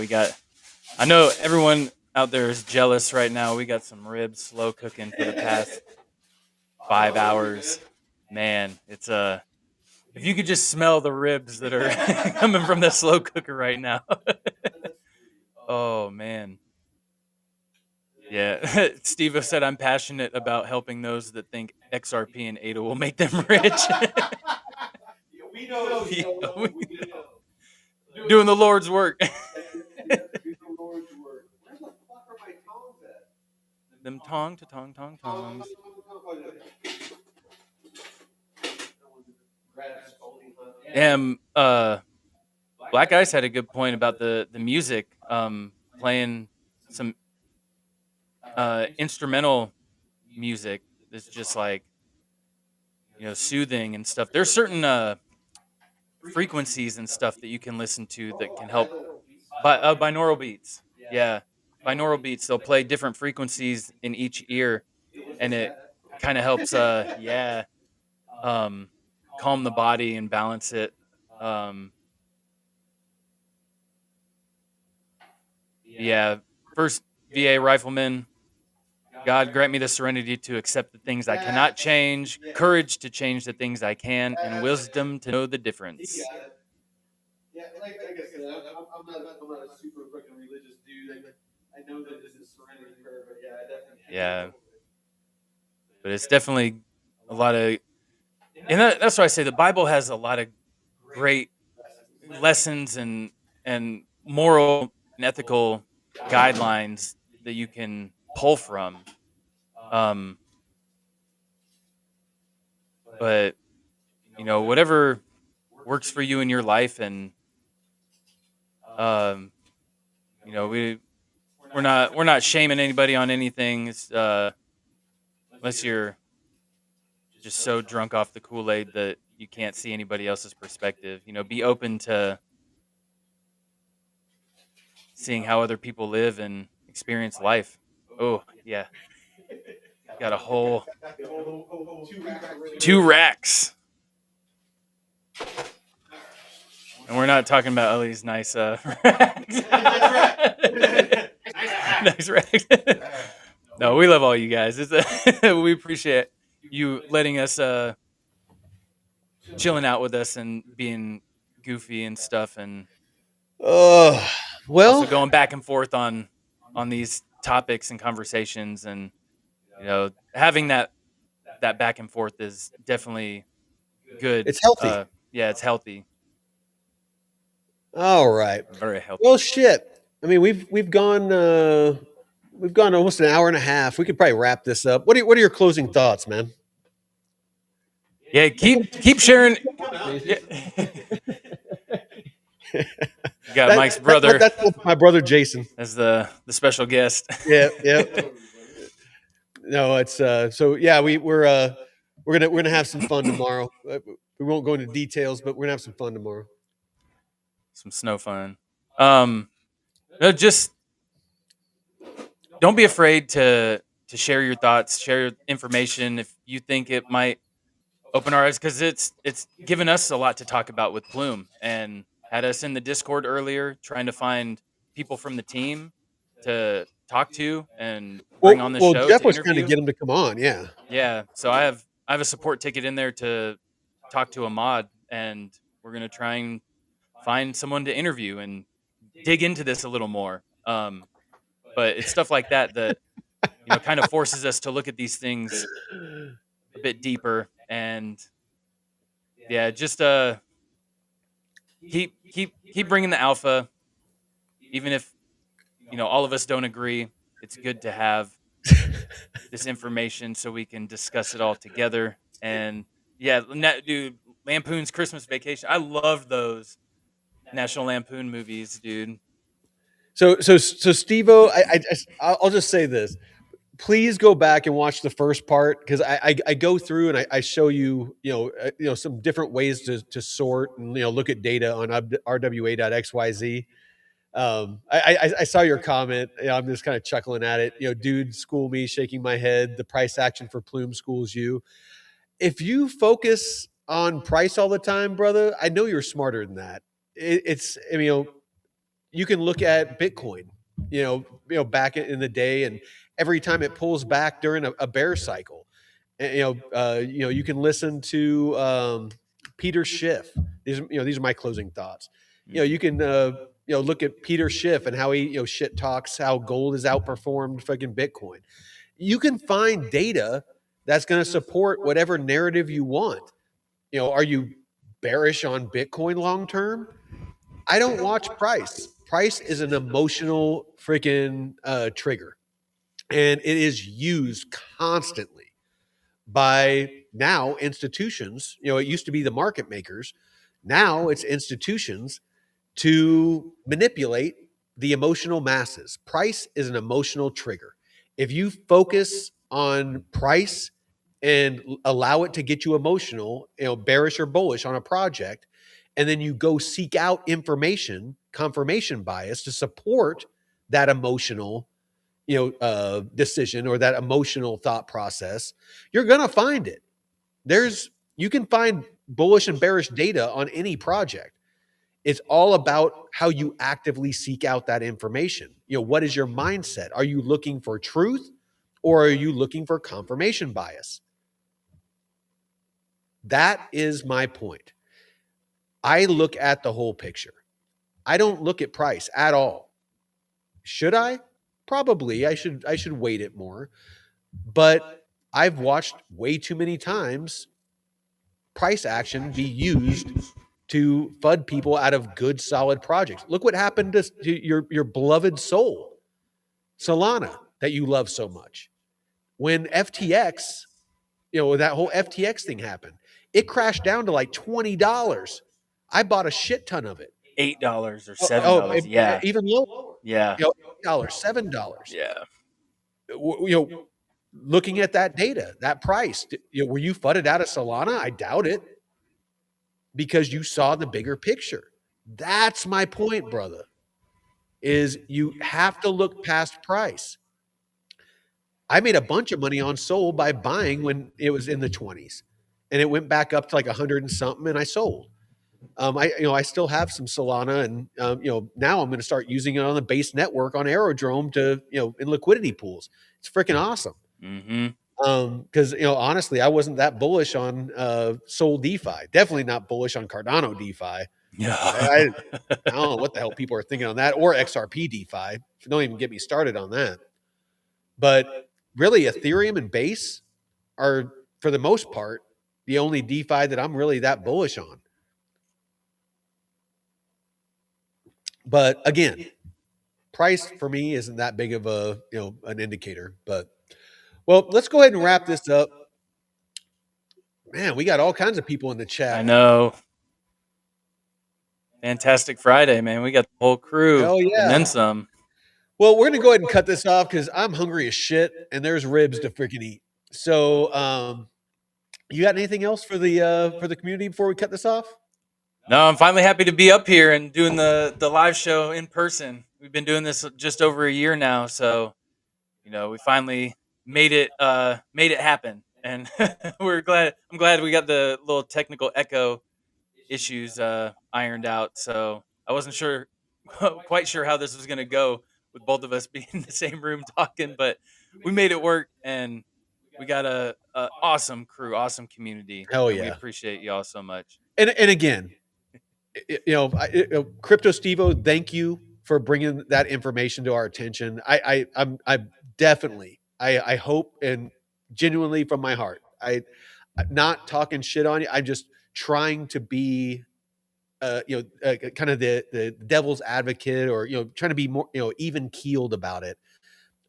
Speaker 1: I know everyone out there is jealous right now. We got some ribs slow cooking for the past 5 hours. Man, it's if you could just smell the ribs that are coming from the slow cooker right now. Oh man. Yeah. Steve said I'm passionate about helping those that think XRP and ADA will make them rich.
Speaker 2: We know,
Speaker 1: Yeah,
Speaker 2: Solo.
Speaker 1: we
Speaker 2: We
Speaker 1: know.
Speaker 2: know.
Speaker 1: Doing the Lord's work.
Speaker 2: Do the Lord's work. Where the fuck are my tongs at?
Speaker 1: Them tong to tong tong tongs. Damn, Black Ice had a good point about the music. Playing some instrumental music that's just like soothing and stuff. There's certain frequencies and stuff that you can listen to that can help. Binaural beats, yeah, binaural beats. They'll play different frequencies in each ear, and it kind of helps. Yeah, um, calm the body and balance it. Um, yeah, first VA rifleman. God grant me the serenity to accept the things I cannot change, courage to change the things I can, and wisdom to know the difference.
Speaker 2: Yeah, like I said, I'm not a super fucking religious dude. I know that this is serenity prayer, but yeah, I definitely feel
Speaker 1: Yeah,
Speaker 2: it.
Speaker 1: but it's definitely a lot of, and that's why I say the Bible has a lot of great lessons and moral and ethical guidelines that you can pull from. Um, but whatever works for you in your life, and um, we're not shaming anybody on anything. Unless you're just so drunk off the Kool-Aid that you can't see anybody else's perspective. Be open to seeing how other people live and experience life. Oh, yeah. Got a whole two racks. And we're not talking about Ellie's nice racks. Nice racks. No, we love all you guys. We appreciate you letting us chilling out with us and being goofy and stuff, and
Speaker 2: Oh,
Speaker 1: also
Speaker 2: well,
Speaker 1: going back and forth on these topics and conversations, and having that back and forth is definitely good.
Speaker 2: it's healthy.
Speaker 1: Yeah, it's healthy.
Speaker 2: All right.
Speaker 1: Very healthy.
Speaker 2: Well, shit. I mean, we've gone almost an hour and a half. We could probably wrap this up. What are your closing thoughts, man?
Speaker 1: Yeah, keep sharing. Yeah. You got Mike's brother
Speaker 2: That's my brother Jason.
Speaker 1: as the special guest.
Speaker 2: Yeah, yeah. No, it's so yeah. We're gonna have some fun tomorrow. We won't go into details, but we're gonna have some fun tomorrow.
Speaker 1: Some snow fun. No, just don't be afraid to share your thoughts, share your information if you think it might open our eyes, because it's given us a lot to talk about with Plume, and had us in the Discord earlier trying to find people from the team to talk to and bring on the
Speaker 2: Well,
Speaker 1: show
Speaker 2: Jeff
Speaker 1: to
Speaker 2: was trying to
Speaker 1: interview.
Speaker 2: get him to come on. Yeah.
Speaker 1: Yeah, so I have a support ticket in there to talk to a mod, and we're gonna try and find someone to interview and dig into this a little more. But it's stuff like that kind of forces us to look at these things a bit deeper, and yeah, just keep bringing the alpha, even if all of us don't agree. It's good to have this information so we can discuss it all together. And yeah, dude, Lampoon's Christmas Vacation. I love those National Lampoon movies, dude.
Speaker 2: So Steve-O, I'll just say this. Please go back and watch the first part, because I go through and I show you some different ways to sort and look at data on rwa.xyz. I saw your comment. I'm just kind of chuckling at it. Dude, school me, shaking my head. The price action for Plume schools you. If you focus on price all the time, brother, I know you're smarter than that. It's I mean, you can look at Bitcoin, back in the day, and every time it pulls back during a bear cycle, you can listen to Peter Schiff. These are my closing thoughts. You can look at Peter Schiff and how he shit talks how gold has outperformed fucking Bitcoin. You can find data that's going to support whatever narrative you want. Are you bearish on Bitcoin long term? I don't watch price. Price is an emotional freaking trigger, and it is used constantly by now institutions. It used to be the market makers. Now it's institutions to manipulate the emotional masses. Price is an emotional trigger. If you focus on price and allow it to get you emotional, bearish or bullish on a project, and then you go seek out information, confirmation bias to support that emotional, decision or that emotional thought process, you're going to find it. You can find bullish and bearish data on any project. It's all about how you actively seek out that information. What is your mindset? Are you looking for truth, or are you looking for confirmation bias? That is my point. I look at the whole picture. I don't look at price at all. Should I? Probably. I should weight it more. But I've watched way too many times price action be used to FUD people out of good, solid projects. Look what happened to your beloved soul, Solana, that you love so much. When FTX, that whole FTX thing happened, it crashed down to like $20. I bought a shit ton of it.
Speaker 1: $8 or $7. Yeah.
Speaker 2: Even lower.
Speaker 1: Yeah.
Speaker 2: $8, $7.
Speaker 1: Yeah.
Speaker 2: Looking at that data, that price, were you fudded out of Solana? I doubt it, because you saw the bigger picture. That's my point, brother. is you have to look past price. I made a bunch of money on Sol by buying when it was in the 20s, and it went back up to like 100 and something, and I sold. I still have some Solana, and now I'm going to start using it on the base network on Aerodrome to in liquidity pools. It's freaking awesome.
Speaker 1: Mm-hmm.
Speaker 2: Because honestly, I wasn't that bullish on Sol DeFi. Definitely not bullish on Cardano DeFi.
Speaker 1: Yeah.
Speaker 2: I don't know what the hell people are thinking on that, or XRP DeFi. Don't even get me started on that. But really, Ethereum and Base are, for the most part, the only DeFi that I'm really that bullish on. But again, price for me isn't that big of a an indicator. But well, let's go ahead and wrap this up. Man, we got all kinds of people in the
Speaker 1: I
Speaker 2: chat.
Speaker 1: know. Fantastic Friday, man. We got the whole crew
Speaker 2: Hell
Speaker 1: and then
Speaker 2: yeah.
Speaker 1: some.
Speaker 2: Well, we're gonna go ahead and cut this off because I'm hungry as shit, and there's ribs to freaking eat. So, you got anything else for the community before we cut this off?
Speaker 1: No, I'm finally happy to be up here and doing the live show in person. We've been doing this just over a year now, so we finally made it happen, and I'm glad we got the little technical echo issues ironed out. So I wasn't quite sure how this was going to go with both of us being in the same room talking, but we made it work, and we got a awesome crew, awesome community,
Speaker 2: Hell
Speaker 1: and we
Speaker 2: yeah.
Speaker 1: appreciate y'all so much.
Speaker 2: And again, Crypto Stevo, thank you for bringing that information to our attention. I'm definitely, I hope, and genuinely from my heart, I'm not talking shit on you. I'm just trying to be, kind of the devil's advocate, or trying to be more, even keeled about it,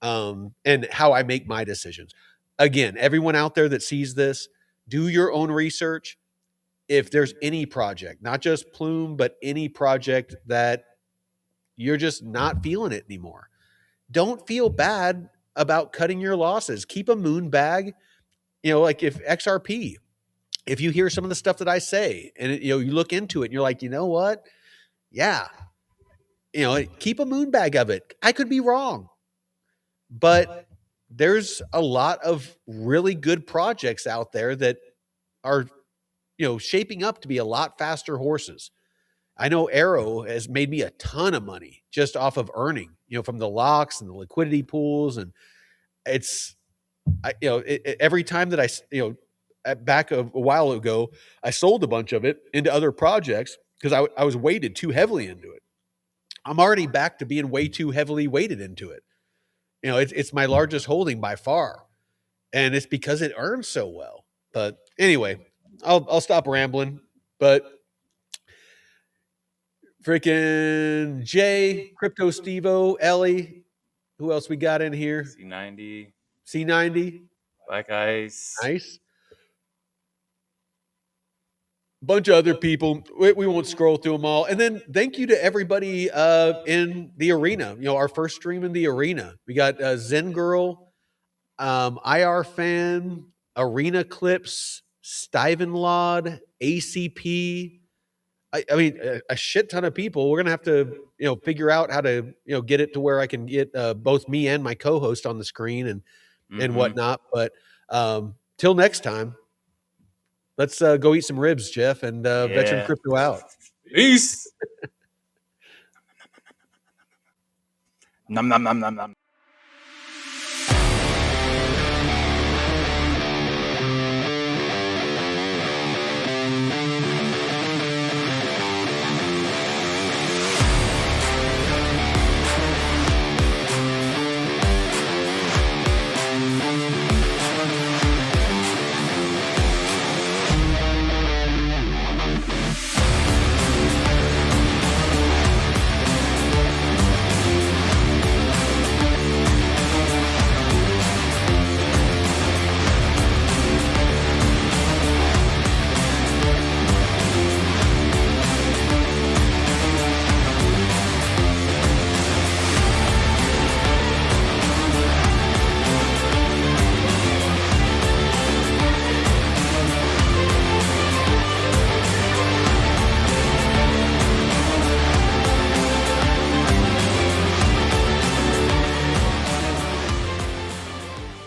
Speaker 2: and how I make my decisions. Again, everyone out there that sees this, do your own research. If there's any project, not just Plume, but any project that you're just not feeling it anymore, don't feel bad about cutting your losses. Keep a moon bag. Like if XRP, if you hear some of the stuff that I say, and you look into it and you're like, you know what? Yeah. Keep a moon bag of it. I could be wrong, but there's a lot of really good projects out there that are, shaping up to be a lot faster horses. I know Arrow has made me a ton of money just off of earning, from the locks and the liquidity pools. And it's, every time that back a while ago, I sold a bunch of it into other projects because I was weighted too heavily into it. I'm already back to being way too heavily weighted into it. It's my largest holding by far, and it's because it earns so well. But anyway, I'll stop rambling. But freaking Jay, Crypto Stevo, Ellie, who else we got in here?
Speaker 1: C90,
Speaker 2: C90,
Speaker 1: Black Ice.
Speaker 2: nice. Bunch of other people. We won't scroll through them all. And then thank you to everybody in the arena. Our first stream in the arena. We got Zen Girl, IR Fan, Arena Clips, Stivenlod, ACP. I mean, a shit ton of people. We're gonna have to, figure out how to, get it to where I can get both me and my co-host on the screen and whatnot. But till next time, let's go eat some ribs, Jeff, and Veteran Crypto out.
Speaker 1: Peace. Nom nom nom nom nom.